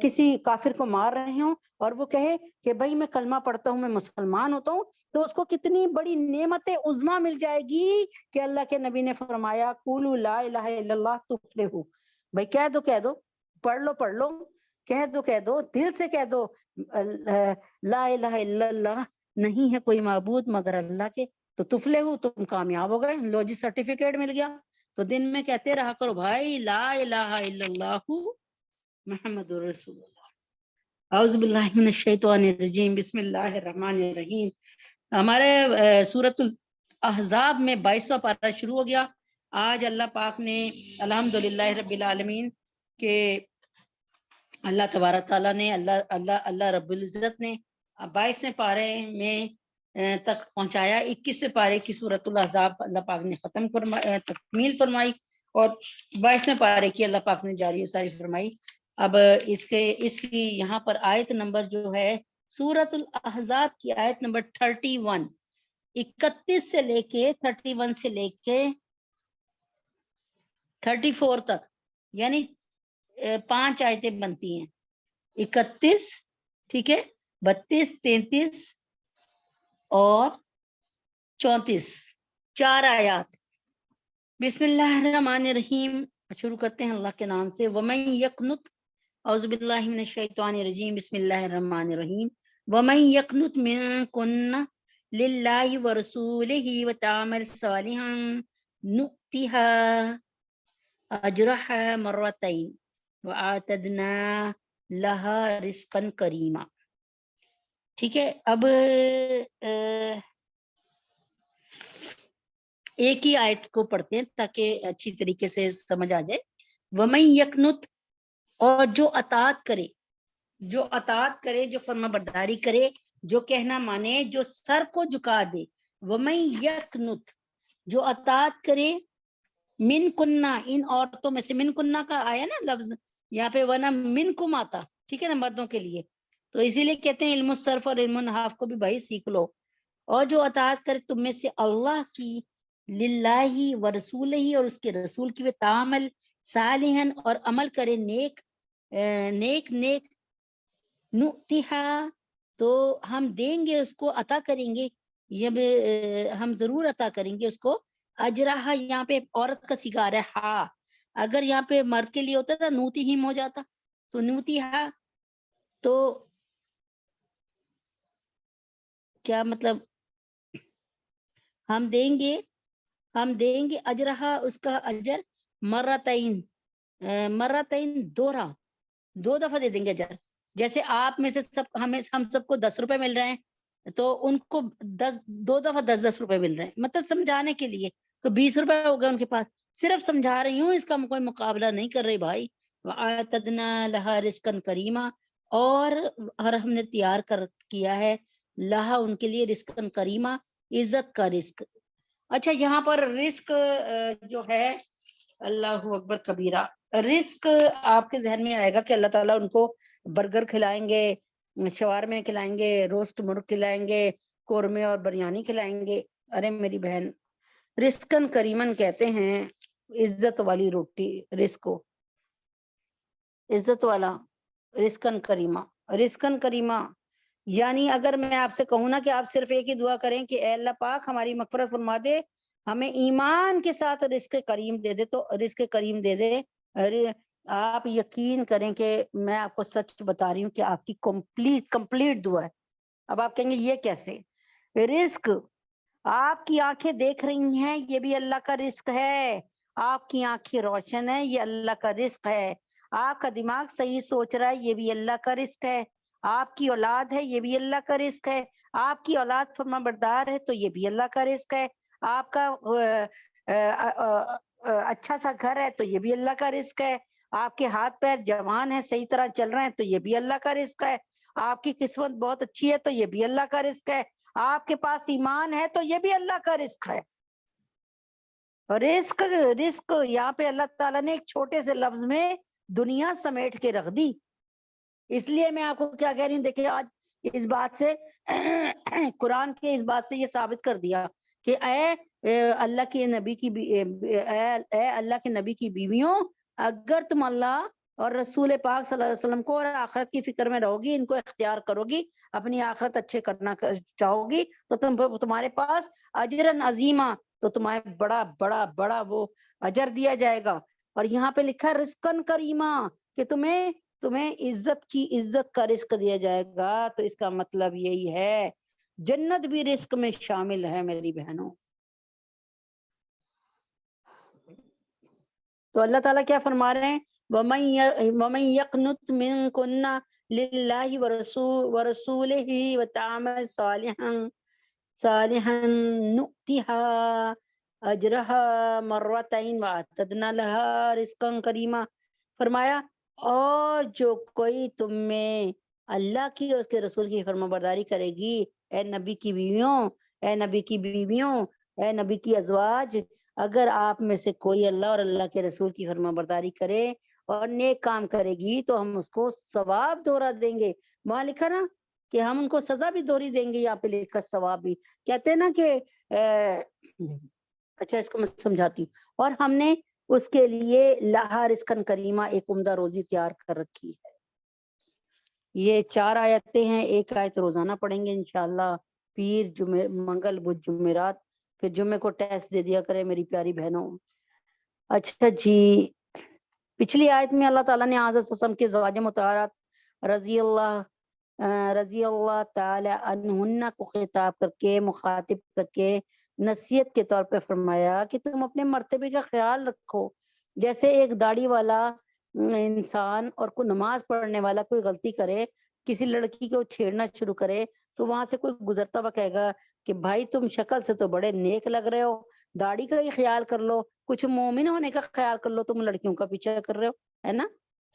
کسی کافر کو مار رہے ہوں اور وہ کہے کہ بھائی میں کلمہ پڑھتا ہوں، میں مسلمان ہوتا ہوں، تو اس کو کتنی بڑی نعمت عظمیٰ مل جائے گی کہ اللہ کے نبی نے فرمایا قولوا لا الہ الا اللہ تفلحوا، بھائی کہہ دو، پڑھ لو، کہہ دو، دل سے کہہ دو لا الہ الا اللہ، نہیں ہے کوئی معبود مگر اللہ کے، تو تفلحوا، تم کامیاب ہو گئے، لو جی سرٹیفکیٹ مل گیا۔ تو دن میں کہتے رہا کرو بھائی لا الہ الا اللہ محمد رسول اللہ۔ اعوذ باللہ من الشیطان الرجیم، بسم اللہ الرحمن الرحیم۔ ہمارے سورۃ الاحزاب میں 22واں پارہ شروع ہو گیا، آج اللہ پاک نے الحمدللہ رب العالمین کہ اللہ تبارک تعالیٰ نے اللہ رب العزت نے 22ویں پارے میں تک پہنچایا. 21ویں پارے کی سورۃ الاحزاب اللہ پاک نے تکمیل فرمائی اور 22ویں پارے کی اللہ پاک نے جاری و ساری فرمائی. اب اس کی یہاں پر آیت نمبر جو ہے سورۃ الاحزاب کی آیت نمبر 31 31 سے لے کے 31 سے لے کے 34 تک یعنی 5 آیتیں بنتی ہیں. 31 ٹھیک ہے 32 33 اور 34 4 آیات. بسم اللہ الرحمن الرحیم. شروع کرتے ہیں اللہ کے نام سے. ومن یقنت اعوذ باللہ من الشیطان الرجیم بسم اللہ الرحمن الرحیم. ومن یقنت منکن للہ ورسولہ وتعمل صالحا نؤتها اجرها مرتين وآتدنا لها رزقا کریما. ٹھیک ہے. اب ایک ہی آیت کو پڑھتے ہیں تاکہ اچھی طریقے سے سمجھ آ جائے. ومن یقنت اور جو اطاعت کرے جو فرما برداری کرے جو کہنا مانے جو سر کو جھکا دے. ومن یقنت جو اطاعت کرے من کننا ان عورتوں میں سے. من کننا کا آیا نا لفظ یہاں پہ ورنہ من کم آتا ٹھیک ہے نا مردوں کے لیے. تو اسی لیے کہتے ہیں علم الصرف اور علم النحو کو بھی بھائی سیکھ لو. اور جو اطاعت کرے تم میں سے اللہ کی للہ و رسول ہی اور اس کے رسول کی تعمل صالحن اور عمل کرے نیک نؤتیہا تو ہم دیں گے اس کو عطا کریں گے. یہ ہم ضرور عطا کریں گے اس کو. اجرہا یہاں پہ عورت کا صیغہ ہے ہا. اگر یہاں پہ مرد کے لیے ہوتا تھا نوتیہم ہو جاتا تو نوتیہا تو کیا مطلب ہم دیں گے اجرہا اس کا اجر مرتین 2 دفعہ دے دیں گے اجر. جیسے آپ میں سے ہم سب کو 10 روپے مل رہے ہیں تو ان کو 2 دفعہ 10 روپے مل رہے ہیں. مطلب سمجھانے کے لیے تو 20 روپے ہو گئے ان کے پاس. صرف سمجھا رہی ہوں اس کا کوئی مقابلہ نہیں کر رہی بھائی. وَآتَدْنَا لَهَا رِزْقًا كَرِيمًا اور ہم نے تیار کیا ہے لہا ان کے لیے رزقاً کریمہ عزت کا رزق. اچھا یہاں پر رزق جو ہے اللہ اکبر کبیرہ. رزق آپ کے ذہن میں آئے گا کہ اللہ تعالیٰ ان کو برگر کھلائیں گے شوارمے کھلائیں گے روسٹ مرغ کھلائیں گے قورمے اور بریانی کھلائیں گے. ارے میری بہن رزقاً کریمن کہتے ہیں عزت والی روٹی. رزق کو عزت والا رزقاً کریمہ یعنی اگر میں آپ سے کہوں نا کہ آپ صرف ایک ہی دعا کریں کہ اے اللہ پاک ہماری مغفرت فرما دے ہمیں ایمان کے ساتھ رزق کریم دے دے تو رزق کریم دے دے. آپ یقین کریں کہ میں آپ کو سچ بتا رہی ہوں کہ آپ کی کمپلیٹ دعا ہے. اب آپ کہیں گے یہ کیسے؟ رزق آپ کی آنکھیں دیکھ رہی ہیں یہ بھی اللہ کا رزق ہے. آپ کی آنکھیں روشن ہے یہ اللہ کا رزق ہے. آپ کا دماغ صحیح سوچ رہا ہے یہ بھی اللہ کا رزق ہے. آپ کی اولاد ہے یہ بھی اللہ کا رزق ہے. آپ کی اولاد فرما بردار ہے تو یہ بھی اللہ کا رزق ہے. آپ کا اچھا سا گھر ہے تو یہ بھی اللہ کا رزق ہے. آپ کے ہاتھ پیر جوان ہیں صحیح طرح چل رہے ہیں تو یہ بھی اللہ کا رزق ہے. آپ کی قسمت بہت اچھی ہے تو یہ بھی اللہ کا رزق ہے. آپ کے پاس ایمان ہے تو یہ بھی اللہ کا رزق ہے. رزق یہاں پہ اللہ تعالیٰ نے ایک چھوٹے سے لفظ میں دنیا سمیٹ کے رکھ دی. اس لیے میں آپ کو کیا کہہ رہی ہوں دیکھیں آج اس بات سے قرآن کے اس بات سے یہ ثابت کر دیا کہ اے اللہ کے نبی کی بیویوں اگر تم اللہ اور رسول پاک صلی اللہ علیہ وسلم کو اور آخرت کی فکر میں رہو گی ان کو اختیار کرو گی اپنی آخرت اچھے کرنا چاہو گی تو تمہارے پاس اجرن عظیمہ تو تمہیں بڑا بڑا بڑا وہ اجر دیا جائے گا. اور یہاں پہ لکھا رزقاً کریمہ کہ تمہیں عزت کا رزق دیا جائے گا. تو اس کا مطلب یہی ہے جنت بھی رزق میں شامل ہے میری بہنوں. تو اللہ تعالیٰ کیا فرما رہے ہیں وَمَن يَقْنُتْ مِنْكُنَّ لِلَّهِ وَرَسُولِهِ وَتَعْمَلْ صَالِحًا نُؤْتِهَا اجرها مرتين واعتدنا لها رزقا کریما. فرمایا اور جو کوئی تم میں اللہ کی اور اس کے رسول کی فرما برداری کرے گی، اے نبی کی بیویوں، اے نبی کی بیویوں، اے نبی کی ازواج، اگر آپ میں سے کوئی اللہ اور اللہ کے رسول کی فرما برداری کرے اور نیک کام کرے گی تو ہم اس کو ثواب دوہرا دیں گے. وہاں لکھا نا کہ ہم ان کو سزا بھی دوہری دیں گے، یہاں پہ لکھا ثواب بھی. کہتے ہیں نا کہ اچھا اس کو میں سمجھاتی ہوں. اور ہم نے اس کے لیے لہا رزقن کریمہ ایک عمدہ روزی تیار کر رکھی ہے. یہ 4 آیتیں ہیں، ایک آیت روزانہ پڑھیں گے انشاءاللہ، پیر جمعہ منگل بدھ جمعرات، پھر جمعے کو ٹیسٹ دے دیا کرے میری پیاری بہنوں. اچھا جی، پچھلی آیت میں اللہ تعالیٰ نے حضرت وسلم کے زواج مطہرات رضی اللہ تعالی عنہن کو خطاب کر کے، مخاطب کر کے نصیحت کے طور پہ فرمایا کہ تم اپنے مرتبے کا خیال رکھو. جیسے ایک داڑھی والا انسان اور کوئی نماز پڑھنے والا کوئی غلطی کرے، کسی لڑکی کو چھیڑنا شروع کرے، تو وہاں سے کوئی گزرتا ہوا کہے گا کہ بھائی تم شکل سے تو بڑے نیک لگ رہے ہو، داڑھی کا ہی خیال کر لو، کچھ مومن ہونے کا خیال کر لو، تم لڑکیوں کا پیچھا کر رہے ہو، ہے نا؟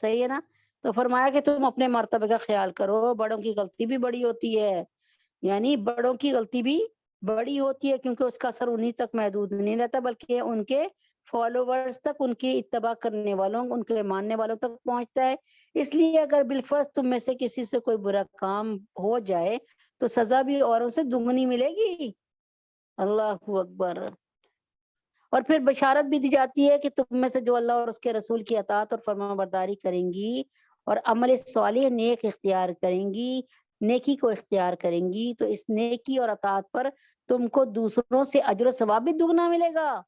صحیح ہے نا؟ تو فرمایا کہ تم اپنے مرتبے کا خیال کرو، بڑوں کی غلطی بھی بڑی ہوتی ہے، یعنی بڑوں کی غلطی بھی بڑی ہوتی ہے، کیونکہ اس کا اثر انہی تک محدود نہیں رہتا بلکہ ان کے فالوورز تک، ان کی اتباع کرنے والوں، ان کے ماننے والوں تک پہنچتا ہے. اس لیے اگر بالفرض تم میں سے کسی سے کوئی برا کام ہو جائے تو سزا بھی اوروں سے دگنی ملے گی. اللہ اکبر. اور پھر بشارت بھی دی جاتی ہے کہ تم میں سے جو اللہ اور اس کے رسول کی اطاعت اور فرما برداری کریں گی اور عمل صالح نیک اختیار کریں گی، نیکی کو اختیار کریں گی، تو اس نیکی اور اطاعت پر تم کو دوسروں سے اجر و ثواب بھی دگنا ملے گا.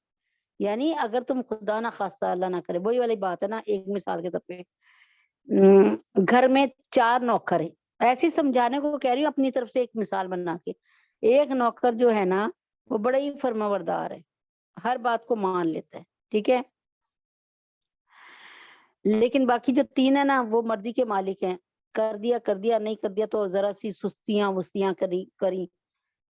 یعنی اگر تم خدا نہ خواستہ اللہ نہ کرے، وہی والی بات ہے نا، ایک مثال کے طور پہ گھر میں 4 نوکر ہیں، ایسی سمجھانے کو کہہ رہی ہوں اپنی طرف سے ایک مثال بنا کے. ایک نوکر جو ہے نا وہ بڑا ہی فرما بردار ہے، ہر بات کو مان لیتا ہے، ٹھیک ہے، لیکن باقی جو 3 ہے نا وہ مرضی کے مالک ہیں، کر دیا نہیں کر دیا تو ذرا سی سستیاں وستیاں کری.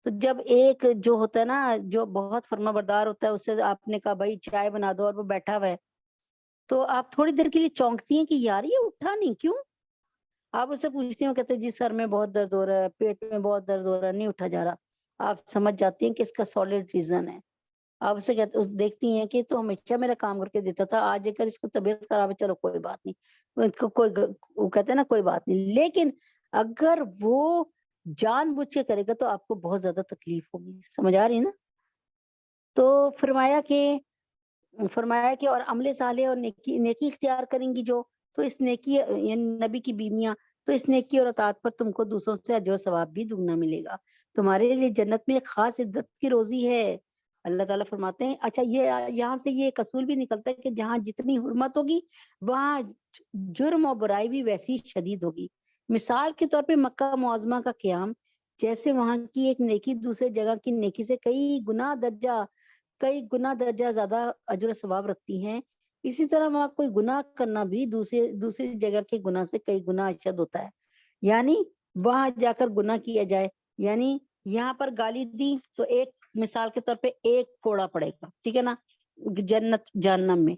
تو جب ایک جو ہوتا ہے نا جو بہت فرما بردار ہوتا ہے، اس سے آپ نے کہا بھائی چائے بنا دو اور وہ بیٹھا ہوا ہے، تو آپ تھوڑی دیر کے لیے چونکتی ہیں کہ یار یہ اٹھا نہیں کیوں. آپ اس سے پوچھتی ہوں، کہتے جی سر میں بہت درد ہو رہا ہے، پیٹ میں بہت درد ہو رہا ہے، نہیں اٹھا جا رہا. آپ سمجھ جاتی ہیں کہ اس کا سالڈ ریزن ہے. آپ اسے دیکھتی ہیں کہ تو ہمیشہ میرا کام کر کے دیتا تھا، آج اگر اس کو طبیعت خراب ہے چلو کوئی بات نہیں، وہ کہتے ہیں نا کوئی بات نہیں. لیکن اگر وہ جان بوجھ کے کرے گا تو آپ کو بہت زیادہ تکلیف ہوگی. سمجھ آ رہی ہے نا؟ تو فرمایا کہ اور عمل صالح اور نیکی اختیار کریں گی جو، تو اس نیکی یعنی نبی کی بیویاں، تو اس نیکی اور اطاعت پر تم کو دوسروں سے اجر و ثواب بھی دگنا ملے گا. تمہارے لیے جنت میں ایک خاص عزت کی روزی ہے. اللہ تعالیٰ فرماتے ہیں. اچھا یہ یہاں سے یہ ایک اصول بھی نکلتا ہے کہ جہاں جتنی حرمت ہوگی وہاں جرم اور برائی بھی ویسی شدید ہوگی. مثال کے طور پہ مکہ معظمہ کا قیام، جیسے وہاں کی ایک نیکی دوسرے جگہ کی نیکی سے کئی گنا درجہ زیادہ اجر و ثواب رکھتی ہیں، اسی طرح وہاں کوئی گناہ کرنا بھی دوسری جگہ کے گناہ سے کئی گنا اشد ہوتا ہے. یعنی وہاں جا کر گناہ کیا جائے، یعنی یہاں پر گالی دی تو ایک مثال کے طور پہ ایک کوڑا پڑے گا، ٹھیک ہے نا، جنت جہنم میں،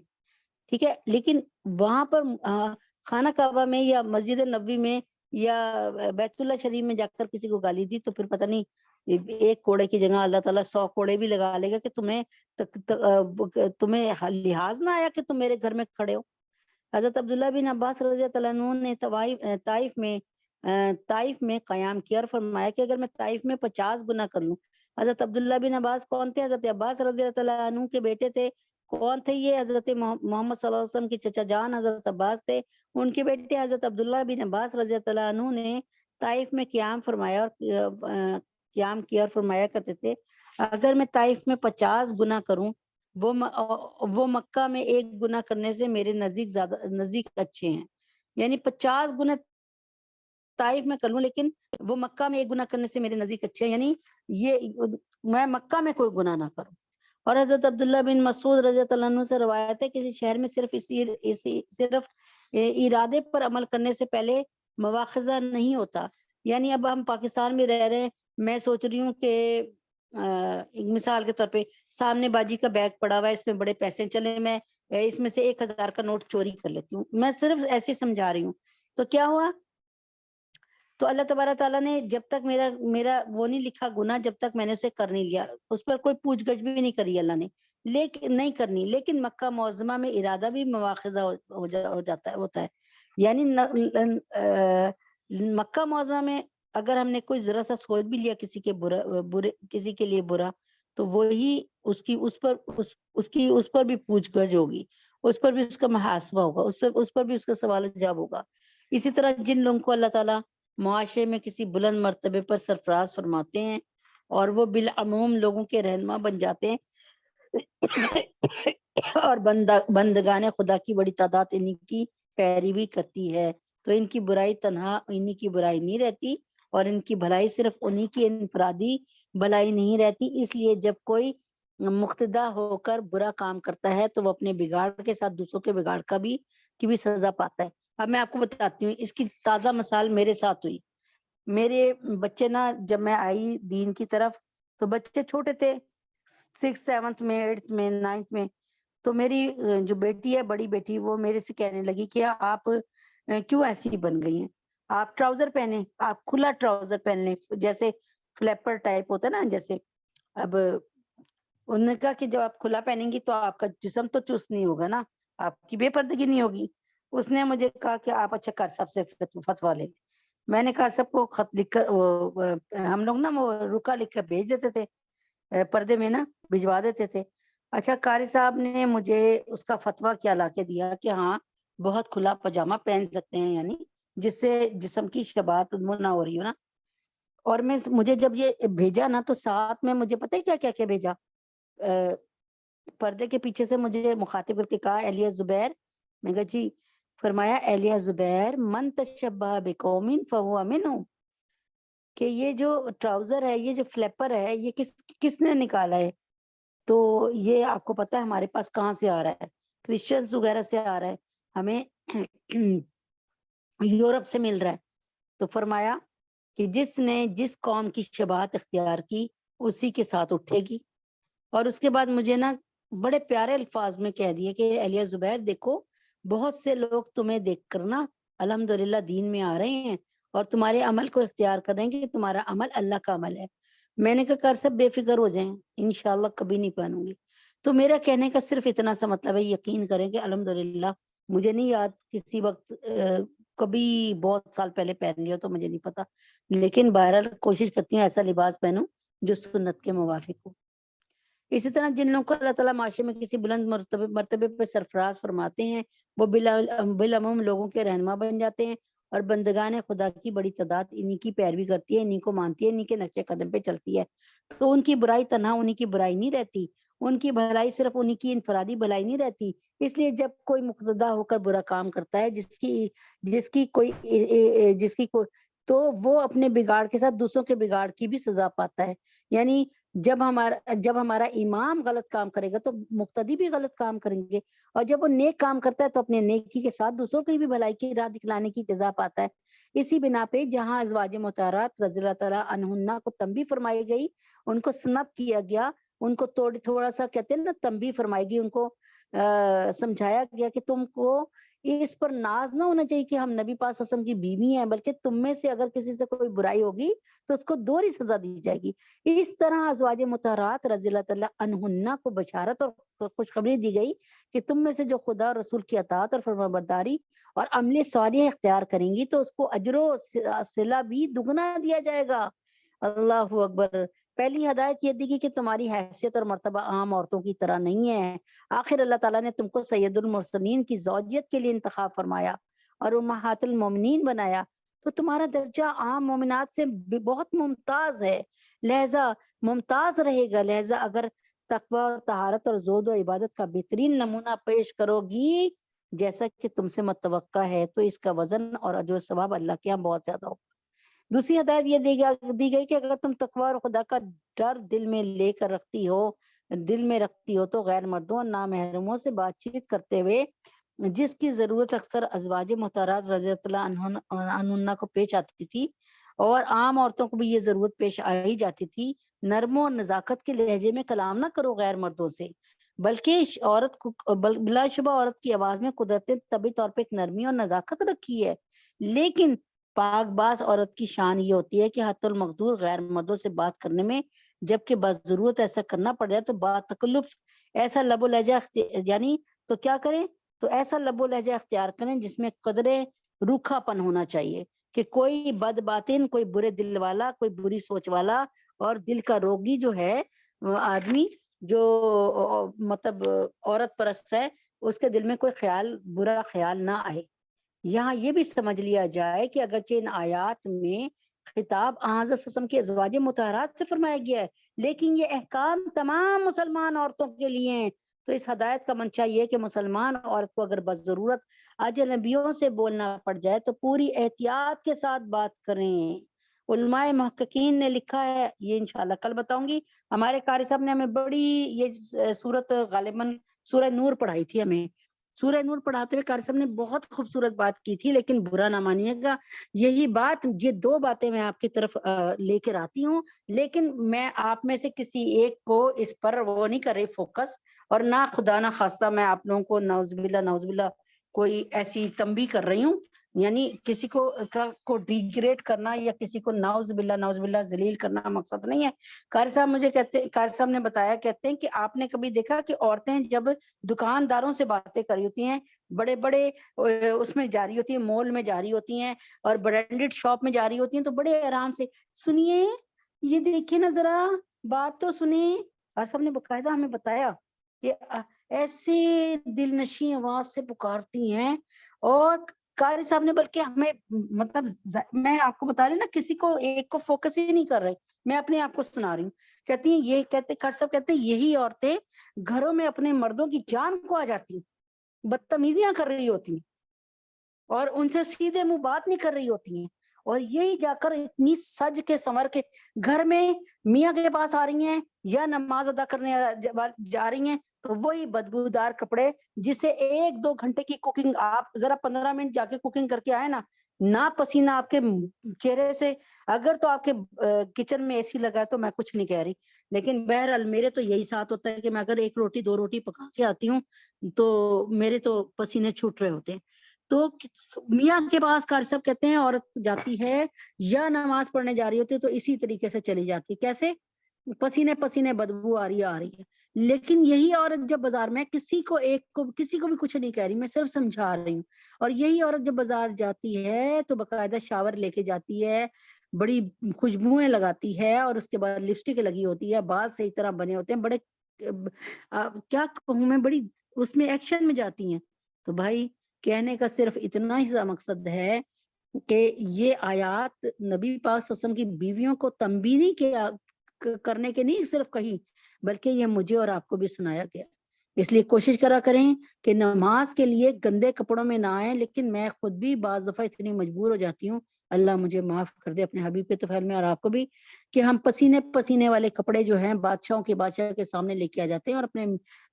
ٹھیک ہے. لیکن وہاں پر خانہ کعبہ میں یا مسجد نبوی میں یا بیت اللہ شریف میں جا کر کسی کو گالی دی تو پھر پتہ نہیں ایک کوڑے کی جگہ اللہ تعالیٰ 100 کوڑے بھی لگا لے گا کہ تمہیں لحاظ نہ آیا کہ تم میرے گھر میں کھڑے ہو. حضرت عبداللہ بن عباس رضی اللہ عنہ نے طائف میں قیام کیا اور فرمایا کہ اگر میں طائف میں 50 گنا کر لوں. حضرت عبداللہ بن عباس کون تھے؟ حضرت عباس رضی اللہ عنہ کے بیٹے تھے. کون تھے یہ؟ حضرت محمد صلی اللہ علیہ وسلم کے چچا جان حضرت عباس تھے. ان کے بیٹے حضرت عبداللہ بن عباس رضی اللہ عنہ نے طائف میں قیام فرمایا اور قیام کیا اور فرمایا کرتے تھے اگر میں طائف میں 50 گنا کروں وہ مکہ میں 1 گنا کرنے سے میرے نزدیک اچھے ہیں. یعنی 50 گنا طائف میں کر لوں لیکن وہ مکہ میں 1 گنا کرنے سے میرے نزدیک اچھے ہیں، یعنی یہ میں مکہ میں کوئی گناہ نہ کروں. اور حضرت عبداللہ بن مسعود رضی اللہ عنہ سے روایت ہے کسی شہر میں صرف ارادے پر عمل کرنے سے پہلے مواخذہ نہیں ہوتا. یعنی اب ہم پاکستان میں رہ رہے ہیں، میں سوچ رہی ہوں کہ ایک مثال کے طور پہ سامنے باجی کا بیگ پڑا ہوا ہے، اس میں بڑے پیسے ہیں، چلے میں اس میں سے 1000 کا نوٹ چوری کر لیتی ہوں، میں صرف ایسے سمجھا رہی ہوں، تو کیا ہوا؟ تو اللہ تبارک تعالیٰ نے جب تک میرا وہ نہیں لکھا گناہ، جب تک میں نے اسے کر نہیں لیا، اس پر کوئی پوچھ گچھ بھی نہیں کری اللہ نے، لیکن نہیں کرنی، لیکن مکہ معظمہ میں ارادہ بھی مواخذہ ہو جاتا ہے، ہوتا ہے، یعنی مکہ معظمہ میں اگر ہم نے کوئی ذرا سا سوچ بھی لیا کسی کے برے کسی کے لیے برا، تو وہی اس پر بھی پوچھ گچھ ہوگی، اس پر بھی اس کا محاسبہ ہوگا، اس پر بھی اس کا سوال و جواب ہوگا۔ اسی طرح جن لوگوں کو اللہ تعالیٰ معاشرے میں کسی بلند مرتبے پر سرفراز فرماتے ہیں اور وہ بالعموم لوگوں کے رہنما بن جاتے ہیں اور بندگان خدا کی بڑی تعداد انہی کی پیروی کرتی ہے، تو ان کی برائی تنہا انہی کی برائی نہیں رہتی، اور ان کی بھلائی صرف انہی کی انفرادی بھلائی نہیں رہتی۔ اس لیے جب کوئی مقتدا ہو کر برا کام کرتا ہے تو وہ اپنے بگاڑ کے ساتھ دوسروں کے بگاڑ کی بھی سزا پاتا ہے۔ اب میں آپ کو بتاتی ہوں، اس کی تازہ مثال میرے ساتھ ہوئی۔ میرے بچے نا، جب میں آئی دین کی طرف تو بچے چھوٹے تھے، 6 7 میں 8 میں 9 میں، تو میری جو بیٹی ہے، بڑی بیٹی، وہ میرے سے کہنے لگی کہ آپ کیوں ایسی بن گئی ہیں، آپ ٹراؤزر پہنے، آپ کھلا ٹراؤزر پہن لیں، جیسے فلیپر ٹائپ ہوتا ہے نا، جیسے اب انہوں نے کہا کہ جب آپ کھلا پہنیں گی تو آپ کا جسم تو چست نہیں ہوگا نا، آپ کی بے پردگی نہیں ہوگی۔ اس نے مجھے کہا کہ آپ اچھا کر صاحب سے فتوا لیں۔ میں نے کہا سب کو خط لکھ کر ہم لوگ نا وہ رکا لکھ کر بھیج دیتے تھے، پردے میں نا بھجوا دیتے تھے۔ اچھا قاری صاحب نے مجھے اس کا فتوا کیا لا کے دیا کہ ہاں بہت کھلا پاجامہ پہن سکتے ہیں، یعنی جس سے جسم کی شباہت نہ ہو رہی ہو نا۔ اور مجھے جب یہ بھیجا نا تو ساتھ میں مجھے پتہ ہے کیا کیا کیا بھیجا، پردے کے پیچھے سے مجھے مخاطب کر کے کہا اہلیہ زبیر، میں کہا جی، فرمایا اہلیہ زبیر من تشبہ بقوم فہو منہم، کہ یہ جو ٹراؤزر ہے، یہ جو فلیپر ہے، یہ کس نے نکالا ہے؟ تو یہ آپ کو پتا ہے ہمارے پاس کہاں سے آ رہا ہے؟ کرسچنز وغیرہ سے آ رہا ہے، ہمیں یورپ سے مل رہا ہے۔ تو فرمایا کہ جس نے جس قوم کی شباہت اختیار کی اسی کے ساتھ اٹھے گی۔ اور اس کے بعد مجھے نا بڑے پیارے الفاظ میں کہہ دیے کہ اہلیہ زبیر دیکھو، بہت سے لوگ تمہیں دیکھ کر نا الحمدللہ دین میں آ رہے ہیں اور تمہارے عمل کو اختیار کر رہے ہیں کہ تمہارا عمل اللہ کا عمل ہے۔ میں نے کہا کر سب بے فکر ہو جائیں، انشاءاللہ کبھی نہیں پہنوں گی۔ تو میرا کہنے کا صرف اتنا سا مطلب ہے، یقین کریں کہ الحمدللہ مجھے نہیں یاد کسی وقت کبھی بہت سال پہلے پہن لیا تو مجھے نہیں پتا، لیکن بہرحال کوشش کرتی ہوں ایسا لباس پہنوں جو سنت کے موافق ہو۔ اسی طرح جن لوگوں کو اللہ تعالیٰ معاشرے میں کسی بلند مرتبے پہ سرفراز فرماتے ہیں وہ بالعموم لوگوں کے رہنما بن جاتے ہیں، اور بندگان خدا کی بڑی تعداد انہی کی پیروی کرتی ہے، انہی کو مانتی ہے، انہی کے نقش قدم پہ چلتی ہے، تو ان کی برائی تنہا انہی کی برائی نہیں رہتی، ان کی بھلائی صرف انہی کی انفرادی بھلائی نہیں رہتی۔ اس لیے جب کوئی مقتدا ہو کر برا کام کرتا ہے جس کی کوئی تو وہ اپنے بگاڑ کے ساتھ دوسروں کے بگاڑ کی بھی سزا پاتا ہے۔ یعنی جب ہمارا امام غلط کام کرے گا تو مقتدی بھی غلط کام کریں گے، اور جب وہ نیک کام کرتا ہے تو اپنے نیکی کے ساتھ دوسروں کی بھی بھلائی کی راہ دکھلانے کی جزا پاتا ہے۔ اسی بنا پہ جہاں ازواج مطہرات رضی اللہ تعالیٰ عنہن کو تنبیہ فرمائی گئی، ان کو سنب کیا گیا، ان کو تھوڑا سا کہتے ہیں نا تنبیہ فرمائی گئی، ان کو سمجھایا گیا کہ تم کو اس پر ناز نہ ہونا چاہیے کہ ہم نبی پاک صلی اللہ علیہ وسلم کی بیوی ہیں، بلکہ تم میں سے اگر کسی سے کوئی برائی ہوگی تو اس کو دوہری سزا دی جائے گی۔ اس طرح ازواج مطہرات رضی اللہ تعالیٰ عنہن کو بشارت اور خوشخبری دی گئی کہ تم میں سے جو خدا اور رسول کی اطاعت اور فرمانبرداری اور عمل صالح اختیار کریں گی تو اس کو اجر و صلہ بھی دگنا دیا جائے گا۔ اللہ اکبر۔ پہلی ہدایت یہ دی گئی کہ تمہاری حیثیت اور مرتبہ عام عورتوں کی طرح نہیں ہے، آخر اللہ تعالیٰ نے تم کو سید المرسلین کی زوجیت کے لیے انتخاب فرمایا اور امہات المومنین بنایا، تو تمہارا درجہ عام مومنات سے بہت ممتاز ہے، لہذا ممتاز رہے گا۔ لہذا اگر تقوی اور طہارت اور زہد و عبادت کا بہترین نمونہ پیش کرو گی جیسا کہ تم سے متوقع ہے تو اس کا وزن اور اجر و ثواب اللہ کے یہاں بہت زیادہ ہوگا۔ دوسری ہدایت یہ دی گئی کہ اگر تم تقوی اور خدا کا ڈر دل میں رکھتی ہو تو غیر مردوں اور نامحرموں سے بات چیت کرتے ہوئے جس کی ضرورت اکثر ازواج محترمات رضی اللہ عنہن کو پیش آتی تھی اور عام عورتوں کو بھی یہ ضرورت پیش آئی جاتی تھی، نرم و نزاکت کے لہجے میں کلام نہ کرو غیر مردوں سے، بلکہ عورت کو بلا شبہ عورت کی آواز میں قدرت نے طبی طور پہ ایک نرمی اور نزاکت رکھی ہے، لیکن پاک باز عورت کی شان یہ ہوتی ہے کہ حتی المقدور غیر مردوں سے بات کرنے میں، جبکہ بس ضرورت ایسا کرنا پڑ جائے تو با تکلف ایسا لب و لہجہ یعنی تو کیا کریں، تو ایسا لب و لہجہ اختیار کریں جس میں قدر روکھا پن ہونا چاہیے، کہ کوئی بد باطن، کوئی برے دل والا، کوئی بری سوچ والا اور دل کا روگی جو ہے آدمی جو مطلب عورت پرست ہے، اس کے دل میں کوئی خیال، برا خیال نہ آئے۔ یہاں یہ بھی سمجھ لیا جائے کہ اگرچہ ان آیات میں خطاب حضرت صلی اللہ علیہ وسلم کی ازواج مطہرات سے فرمایا گیا ہے، لیکن یہ احکام تمام مسلمان عورتوں کے لیے ہیں۔ تو اس ہدایت کا منشا یہ ہے کہ مسلمان عورت کو اگر بس ضرورت اجنبیوں سے بولنا پڑ جائے تو پوری احتیاط کے ساتھ بات کریں۔ علماء محققین نے لکھا ہے، یہ انشاءاللہ کل بتاؤں گی، ہمارے قاری صاحب نے ہمیں بڑی یہ سورت غالباً سورہ نور پڑھائی تھی ہمیں، سورہ نور پڑھاتے ہوئے قاری صاحب نے بہت خوبصورت بات کی تھی، لیکن برا نہ مانیے گا، یہی بات، یہ دو باتیں میں آپ کی طرف لے کر آتی ہوں، لیکن میں آپ میں سے کسی ایک کو اس پر وہ نہیں کر رہی فوکس، اور نہ خدا نہ خواستہ میں آپ لوگوں کو نعوذ باللہ کوئی ایسی تنبیہ کر رہی ہوں، یعنی کسی کو ڈیگریڈ کرنا یا کسی کو نعوذ باللہ ذلیل کرنا مقصد نہیں ہے۔ قاری صاحب مجھے کہتے، قاری صاحب نے بتایا، کہتے ہیں کہ آپ نے کبھی دیکھا کہ عورتیں جب دکانداروں سے باتیں کر رہی ہوتی ہیں، بڑے بڑے اس میں جاری ہوتی ہیں، مال میں جاری ہوتی ہیں اور برانڈڈ شاپ میں جاری ہوتی ہیں، تو بڑے آرام سے سنیے، یہ دیکھیں نا ذرا، بات تو سنیں۔ قاری صاحب نے باقاعدہ ہمیں بتایا کہ ایسے دل نشیں آواز سے پکارتی ہیں، اور قاری صاحب نے بلکہ ہمیں مطلب میں آپ کو بتا رہی نا، کسی کو ایک کو فوکس ہی نہیں کر رہے، میں اپنے آپ کو سنا رہی ہوں، کہتی ہیں یہ، کہتے قاری صاحب کہتے ہیں یہی عورتیں گھروں میں اپنے مردوں کی جان کو آ جاتی ہیں، بدتمیزیاں کر رہی ہوتی ہیں اور ان سے سیدھے منہ بات نہیں کر رہی ہوتی ہیں، اور یہی جا کر اتنی سج کے سنور کے گھر میں میاں کے پاس آ رہی ہیں یا نماز ادا کرنے جا رہی ہیں، تو وہی بدبودار کپڑے، جسے 1-2 گھنٹے کی کوکنگ، آپ ذرا 15 منٹ جا کے کوکنگ کر کے آئے نہ پسینہ آپ کے چہرے سے، اگر تو آپ کے کچن میں اے سی لگا ہے تو میں کچھ نہیں کہہ رہی، لیکن بہرحال میرے تو یہی ساتھ ہوتا ہے کہ میں اگر 1 روٹی 2 روٹی پکا کے آتی ہوں تو میرے تو پسینے چھوٹ رہے ہوتے ہیں۔ تو میاں کے پاس قاری صاحب کہتے ہیں عورت جاتی ہے یا نماز پڑھنے جا رہی ہوتی ہے تو اسی طریقے سے چلی جاتی ہے، کیسے؟ پسینے بدبو آ رہی ہے، لیکن یہی عورت جب بازار میں کسی کو بھی کچھ نہیں کہہ رہی، میں صرف سمجھا رہی ہوں، اور یہی عورت جب بازار جاتی ہے تو باقاعدہ شاور لے کے جاتی ہے، بڑی خوشبوئیں لگاتی ہے، اور اس کے بعد لپسٹک لگی ہوتی ہے، بال صحیح طرح بنے ہوتے ہیں، بڑے کیا کہوں میں، بڑی اس میں ایکشن میں جاتی ہیں۔ تو بھائی کہنے کا صرف اتنا ہی سا مقصد ہے کہ یہ آیات نبی پاک صلی اللہ علیہ وسلم کی بیویوں کو تنبیہ نہیں کرنے کے نہیں صرف کہی، بلکہ یہ مجھے اور آپ کو بھی سنایا گیا۔ اس لیے کوشش کرا کریں کہ نماز کے لیے گندے کپڑوں میں نہ آئیں، لیکن میں خود بھی بعض دفعہ اتنی مجبور ہو جاتی ہوں، اللہ مجھے معاف کر دے اپنے حبیب کے طفیل میں اور آپ کو بھی، کہ ہم پسینے والے کپڑے جو ہیں بادشاہوں کے بادشاہ کے سامنے لے کے آ جاتے ہیں، اور اپنے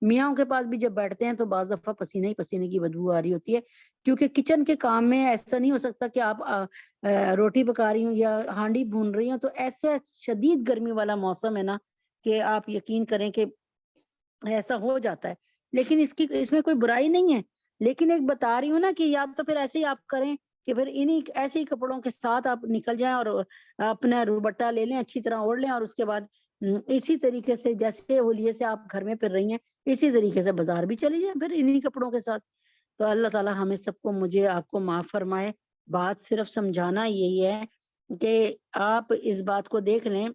میاں کے پاس بھی جب بیٹھتے ہیں تو بعض دفعہ پسینے ہی پسینے کی بدبو آ رہی ہوتی ہے، کیونکہ کچن کے کام میں ایسا نہیں ہو سکتا کہ آپ روٹی پکا رہی ہوں یا ہانڈی بھون رہی ہوں، تو ایسے شدید گرمی والا موسم ہے نا کہ آپ یقین کریں کہ ایسا ہو جاتا ہے، لیکن اس میں کوئی برائی نہیں ہے، لیکن ایک بتا رہی ہوں نا کہ یا تو پھر ایسے ہی آپ کریں کہ پھر انہی ایسے ہی کپڑوں کے ساتھ آپ نکل جائیں اور اپنا دوپٹہ لے لیں، اچھی طرح اوڑھ لیں، اور اس کے بعد اسی طریقے سے جیسے ہولیے سے آپ گھر میں پھر رہی ہیں اسی طریقے سے بازار بھی چلی جائیں پھر انہی کپڑوں کے ساتھ۔ تو اللہ تعالی ہمیں سب کو، مجھے آپ کو معاف فرمائے۔ بات صرف سمجھانا یہی ہے کہ آپ اس بات کو دیکھ لیں۔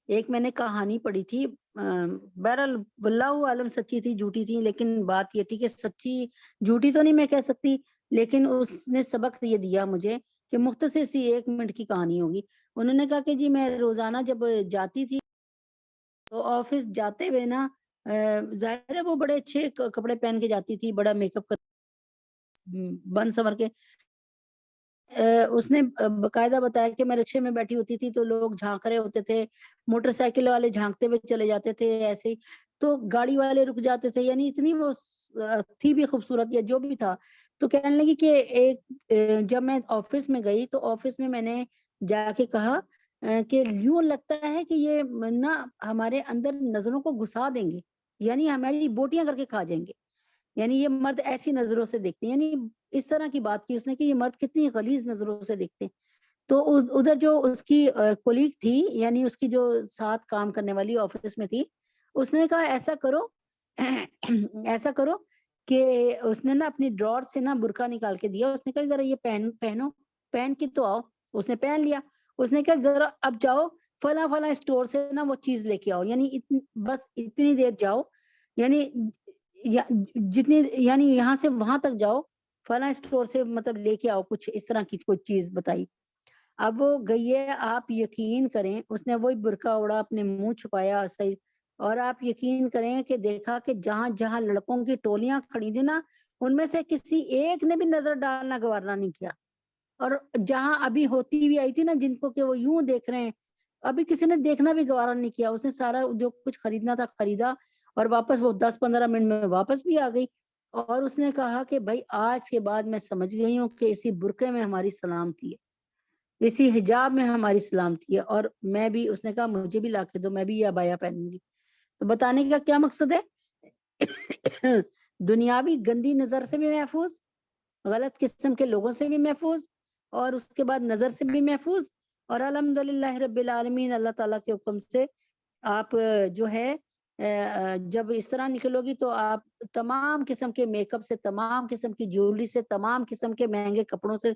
ایک میں نے کہانی پڑھی تھی، بہرحال واللہ عالم سچی تھی جھوٹی تھی، لیکن بات یہ تھی کہ سچی جھوٹی تو نہیں میں کہہ سکتی، لیکن اس نے سبق یہ دیا مجھے کہ مختصر سی 1 منٹ کی کہانی ہوگی۔ انہوں نے کہا کہ جی میں روزانہ جب جاتی تھی تو آفس جاتے ہوئے نا، ظاہر ہے وہ بڑے اچھے کپڑے پہن کے جاتی تھی، بڑا میک اپ کر بن سنور کے، اس نے باقاعدہ بتایا کہ میں رکشے میں بیٹھی ہوتی تھی تو لوگ جھانک رہے ہوتے تھے، موٹر سائیکل والے جھانکتے ہوئے چلے جاتے تھے ایسے ہی، تو گاڑی والے رک جاتے تھے، یعنی اتنی وہ تھی بھی خوبصورت یا جو بھی تھا۔ تو کہنے لگی کہ ایک جب میں آفس میں گئی تو آفس میں نے جا کے کہا کہ یوں لگتا ہے کہ یہ نا ہمارے اندر نظروں کو گھسا دیں گے، یعنی ہماری بوٹیاں کر کے کھا جائیں گے، یعنی یہ مرد ایسی نظروں سے دیکھتے ہیں، یعنی اس طرح کی بات کی اس نے کہ یہ مرد کتنی غلیظ نظروں سے دیکھتے ہیں۔ تو ادھر جو اس کی کولیگ تھی، یعنی اس کی جو ساتھ کام کرنے والی آفس میں تھی، اس نے کہا ایسا کرو ایسا کرو کہ اس نے نا اپنی ڈرار سے نا برقع نکال کے دیا، اس نے کہا ذرا یہ پہنو، پہن کے تو آؤ۔ اس نے پہن لیا، اس نے کہا ذرا اب جاؤ فلاں فلاں اسٹور سے نا وہ چیز لے کے آؤ، یعنی بس اتنی دیر جاؤ، یعنی جتنی یعنی یہاں سے وہاں تک جاؤ، فلاں اسٹور سے مطلب لے کے آؤ کچھ اس طرح کی کوئی چیز بتائی۔ اب وہ گئی ہے، آپ یقین کریں اس نے وہی برقع اوڑا، اپنے منہ چھپایا صحیح، اور آپ یقین کریں کہ دیکھا کہ جہاں جہاں لڑکوں کی ٹولیاں کھڑی تھی نا، ان میں سے کسی ایک نے بھی نظر ڈالنا گوارا نہیں کیا، اور جہاں ابھی ہوتی بھی آئی تھی نا جن کو کہ وہ یوں دیکھ رہے ہیں، ابھی کسی نے دیکھنا بھی گوارا نہیں کیا۔ اس نے سارا جو کچھ خریدنا تھا خریدا، اور واپس وہ 10-15 منٹ میں واپس بھی آ گئی، اور اس نے کہا کہ بھائی آج کے بعد میں سمجھ گئی ہوں کہ اسی برقعے میں ہماری سلامتی ہے، اسی حجاب میں ہماری سلامتی ہے، اور میں بھی، اس نے کہا مجھے بھی لا کے دو، میں بھی یہ عبایا پہنوں گی۔ تو بتانے کا کیا مقصد ہے؟ دنیاوی گندی نظر سے بھی محفوظ، غلط قسم کے لوگوں سے بھی محفوظ، اور اس کے بعد نظر سے بھی محفوظ، اور الحمدللہ رب العالمین اللہ تعالیٰ کے حکم سے آپ جو ہے جب اس طرح نکلو گی تو آپ تمام قسم کے میک اپ سے، تمام قسم کی جیولری سے، تمام قسم کے مہنگے کپڑوں سے،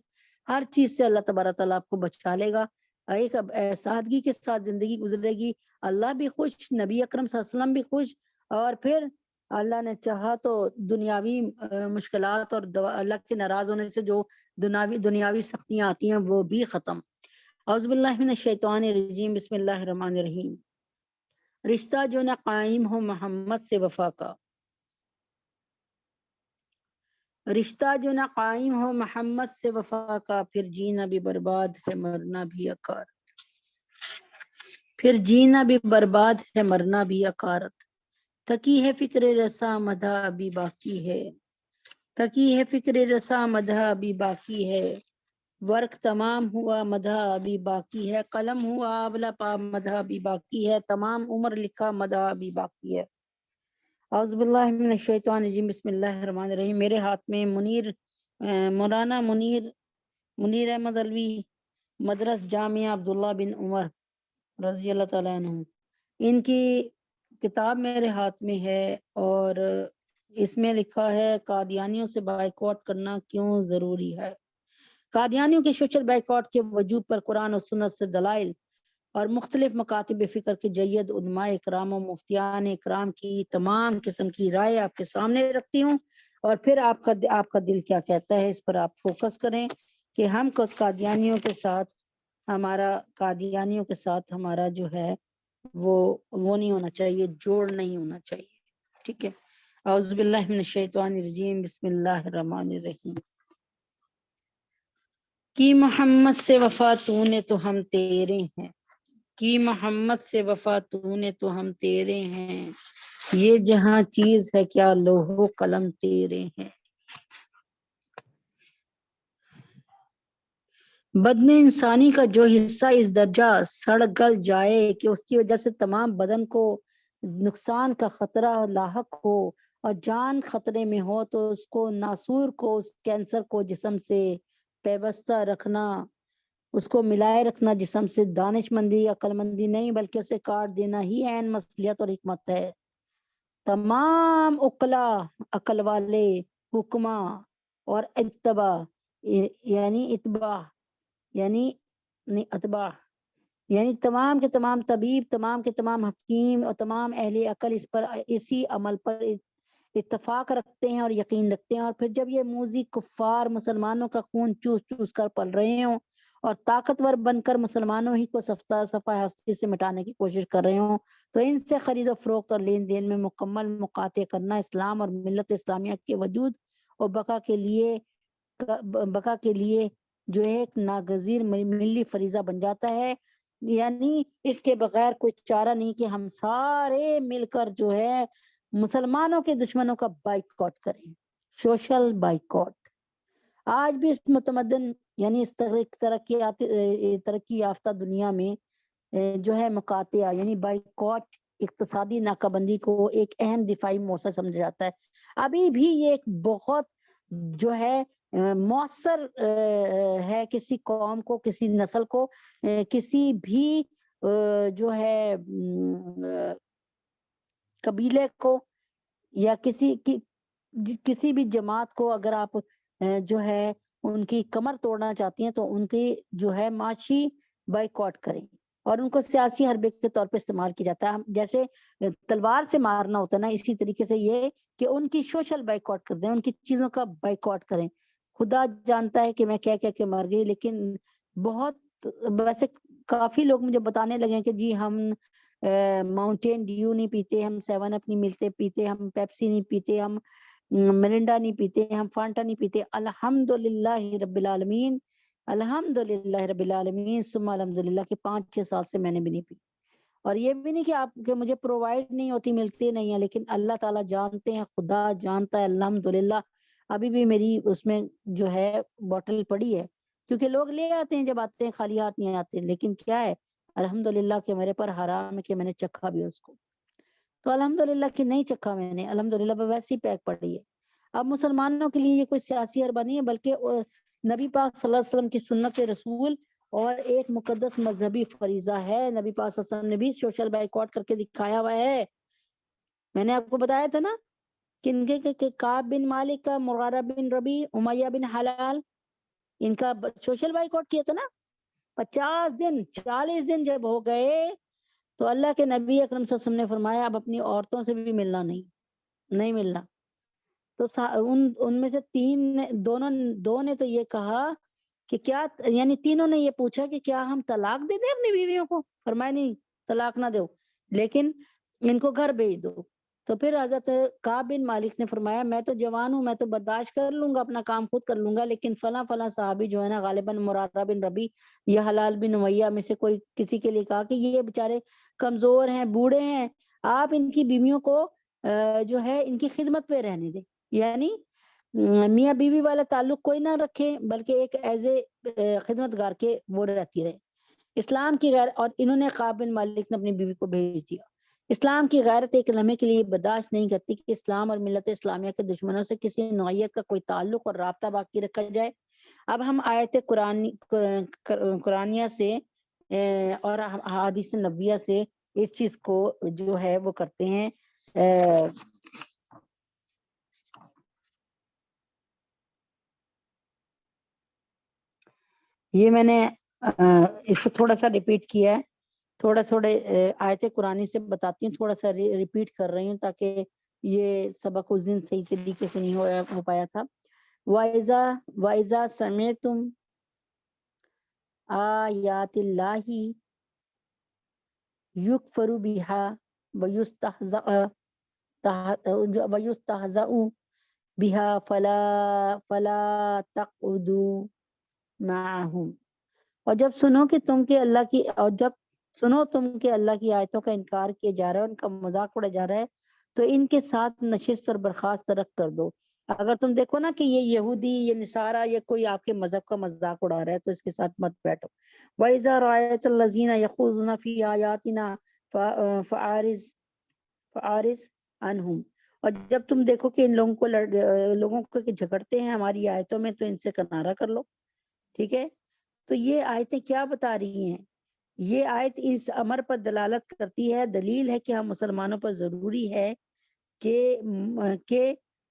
ہر چیز سے اللہ تبارک تعالیٰ آپ کو بچا لے گا، ایک سادگی کے ساتھ زندگی گزرے گی، اللہ بھی خوش، نبی اکرم صلی اللہ علیہ وسلم بھی خوش، اور پھر اللہ نے چاہا تو دنیاوی مشکلات اور اللہ کے ناراض ہونے سے جو دنیاوی سختیاں آتی ہیں وہ بھی ختم۔ اعوذ باللہ من الشیطان الرجیم، بسم اللہ الرحمن الرحیم۔ رشتہ جو نہ قائم ہو محمد سے وفا کا، رشتہ جو نہ قائم ہو محمد سے وفا کا، پھر جینا بھی برباد ہے مرنا بھی اکار، پھر جینا بھی برباد ہے مرنا بھی اکارت، تکی ہے فکر رسا مدھا ابھی باقی ہے، تکی ہے فکر رسا مدھا ابھی باقی ہے، ورق تمام ہوا مدھا ابھی باقی ہے، قلم ہوا آولا پا مدھا ابھی باقی ہے، تمام عمر لکھا مدھا ابھی باقی ہے۔ اعوذ باللہ من الشیطان الرجیم، بسم اللہ الرحمن الرحیم۔ میرے ہاتھ میں مولانا منیر احمد علوی مدرس جامعہ عبداللہ بن عمر رضی اللہ تعالیٰ عنہ، ان کی کتاب میرے ہاتھ میں ہے، اور اس میں لکھا ہے قادیانیوں سے بائیکاٹ کرنا کیوں ضروری ہے۔ قادیانیوں کے سوشل بائیکاٹ کے وجوب پر قرآن و سنت سے دلائل اور مختلف مکاتب فکر کے جید علماء اکرام و مفتیان اکرام کی تمام قسم کی رائے آپ کے سامنے رکھتی ہوں، اور پھر آپ کا دل کیا کہتا ہے اس پر آپ فوکس کریں کہ ہم قادیانیوں کے ساتھ ہمارا جو ہے وہ نہیں ہونا چاہیے، جوڑ نہیں ہونا چاہیے، ٹھیک ہے۔ اعوذ باللہ من الشیطان الرجیم، بسم اللہ الرحمن الرحیم۔ کی محمد سے وفا تو نے تو ہم تیرے ہیں، کی محمد سے وفا تو نے تو ہم تیرے ہیں، یہ جہاں چیز ہے کیا لوح و قلم تیرے ہیں۔ بدن انسانی کا جو حصہ اس درجہ سڑ گل جائے کہ اس کی وجہ سے تمام بدن کو نقصان کا خطرہ لاحق ہو اور جان خطرے میں ہو، تو اس کو ناسور کو، اس کینسر کو جسم سے پیوستہ رکھنا، اس کو ملائے رکھنا جسم سے دانش مندی، عقل مندی نہیں بلکہ اسے کاٹ دینا ہی عین مصلیحت اور حکمت ہے۔ تمام عقلا، عقل والے، حکما اور اتباع یعنی تمام کے تمام طبیب، تمام کے تمام حکیم اور تمام اہل عقل اسی عمل پر اتفاق رکھتے ہیں اور یقین رکھتے ہیں، اور پھر جب یہ موذی کفار مسلمانوں کا خون چوس چوس کر پل رہے ہوں اور طاقتور بن کر مسلمانوں ہی کو صفحہ ہستی سے مٹانے کی کوشش کر رہے ہوں، تو ان سے خرید و فروخت اور لین دین میں مکمل مقاطعہ کرنا اسلام اور ملت اسلامیہ کے وجود اور بقا کے لیے جو ایک ناگزیر ملی فریضہ بن جاتا ہے۔ یعنی اس کے بغیر کوئی چارہ نہیں کہ ہم سارے مل کر جو ہے مسلمانوں کے دشمنوں کا بائیکاٹ کریں، سوشل بائیکاٹ۔ آج بھی اس متمدن یعنی اس ترقی یافتہ دنیا میں جو ہے مقاطع یعنی بائیکاٹ اقتصادی ناکہ بندی کو ایک اہم دفاعی موثر سمجھا جاتا ہے. ابھی بھی یہ ایک بہت جو ہے مؤثر ہے کسی قوم کو، کسی نسل کو، کسی بھی جو ہے قبیلے کو یا کسی بھی جماعت کو اگر آپ جو ہے ان کی کمر توڑنا چاہتی ہیں تو ان کی جو ہے معاشی بائیکاٹ کریں، اور ان کو سیاسی حربے کے طور پہ استعمال کیا جاتا ہے. جیسے تلوار سے مارنا ہوتا ہے نا، اسی طریقے سے یہ کہ ان کی سوشل بائیکاٹ کر دیں، ان کی چیزوں کا بائیکاٹ کریں. خدا جانتا ہے کہ میں کہہ کے مر گئی، لیکن بہت ویسے کافی لوگ مجھے بتانے لگے کہ جی ہم ماؤنٹین ڈیو نہیں پیتے، ہم 7 اپ نہیں ملتے پیتے، ہم پیپسی نہیں پیتے، ہم مرنڈا نہیں پیتے، ہم فانٹا نہیں پیتے. الحمدللہ رب العالمین، الحمدللہ رب العالمین ثم الحمدللہ کہ 5-6 سال سے میں نے بھی نہیں پی. اور یہ بھی نہیں کہ آپ کہ مجھے پرووائڈ نہیں ہوتی، ملتی نہیں ہے، لیکن اللہ تعالیٰ جانتے ہیں، خدا جانتا ہے. الحمدللہ ابھی بھی میری اس میں جو ہے بوٹل پڑی ہے، کیونکہ لوگ لے آتے ہیں، جب آتے ہیں خالی ہاتھ نہیں آتے. لیکن کیا ہے الحمدللہ کہ میرے پر حرام ہے کہ میں نے چکھا بھی اس کو، تو الحمدللہ کہ نہیں چکھا میں نے، الحمدللہ ویسی پیک پڑی ہے. اب مسلمانوں کے لیے یہ کوئی سیاسی حربہ نہیں ہے، بلکہ نبی پاک صلی اللہ علیہ وسلم کی سنت رسول اور ایک مقدس مذہبی فریضہ ہے. نبی پاک صلی اللہ علیہ وسلم نے بھی سوشل بائیکاٹ کر کے دکھایا ہوا ہے. میں نے آپ کو بتایا تھا نا کہ کعب بن مالک کا، مغارہ بن ربی، امیہ بن حلال، ان کا سوشل بائیکاٹ کیا تھا نا. 50 دن 40 دن جب ہو گئے تو اللہ کے نبی اکرم صلی اللہ علیہ وسلم نے فرمایا اب اپنی عورتوں سے بھی ملنا نہیں ملنا. تو ان میں سے دو نے تو یہ کہا کہ کیا، یعنی تینوں نے یہ پوچھا کہ کیا ہم طلاق دے دیں اپنی بیویوں کو؟ فرمایا نہیں، طلاق نہ دو، لیکن ان کو گھر بھیج دو. تو پھر حضرت کعب بن مالک نے فرمایا میں تو جوان ہوں، میں تو برداشت کر لوں گا، اپنا کام خود کر لوں گا، لیکن فلاں صحابی جو ہے نا، غالباً مرارہ بن ربی یا حلال بن امیہ میں سے کوئی کسی کے لیے کہا کہ یہ بیچارے کمزور ہیں، بوڑھے ہیں، آپ ان کی بیویوں کو جو ہے ان کی خدمت پہ رہنے دیں، یعنی میاں بیوی والا تعلق کوئی نہ رکھے، بلکہ ایک ایز اے خدمت گار کے وہ رہتی رہے. اسلام کی غیر، اور انہوں نے کعب بن مالک نے اپنی بیوی کو بھیج دیا. اسلام کی غیرت ایک لمحے کے لیے برداشت نہیں کرتی کہ اسلام اور ملت اسلامیہ کے دشمنوں سے کسی نوعیت کا کوئی تعلق اور رابطہ باقی رکھا جائے. اب ہم آیت قرآنیہ سے اور احادیث نبویہ سے اس چیز کو جو ہے وہ کرتے ہیں. یہ میں نے اس کو تھوڑا سا ریپیٹ کیا ہے، تھوڑے آیت قرآنی سے بتاتی ہوں، تھوڑا سا ریپیٹ کر رہی ہوں تاکہ یہ سبق اس دن صحیح طریقے سے نہیں ہو پایا تھا. وَإِذَا سَمِعْتُمْ آیات اللہ یکفر بها ویستہزأ بها فلا تقعدوا معهم. اور جب سنو کہ تم کے اللہ کی، اور جب سنو تم کہ اللہ کی آیتوں کا انکار کیا جا رہا ہے، ان کا مذاق اڑایا جا رہا ہے، تو ان کے ساتھ نشست اور برخاست رکھ کر دو. اگر تم دیکھو نا کہ یہ یہودی، یہ نصارہ، یہ کوئی آپ کے مذہب کا مذاق اڑا رہا ہے تو اس کے ساتھ مت بیٹھو. وَإِذَا رَأَيْتَ الَّذِينَ يَخُوضُونَ فِي آيَاتِنَا فَأَعْرِضْ عَنْهُمْ. اور جب تم دیکھو کہ ان لوگوں کو کہ جھگڑتے ہیں ہماری آیتوں میں تو ان سے کنارہ کر لو. ٹھیک ہے، تو یہ آیتیں کیا بتا رہی ہیں؟ یہ آیت اس امر پر دلالت کرتی ہے، دلیل ہے کہ ہم مسلمانوں پر ضروری ہے کہ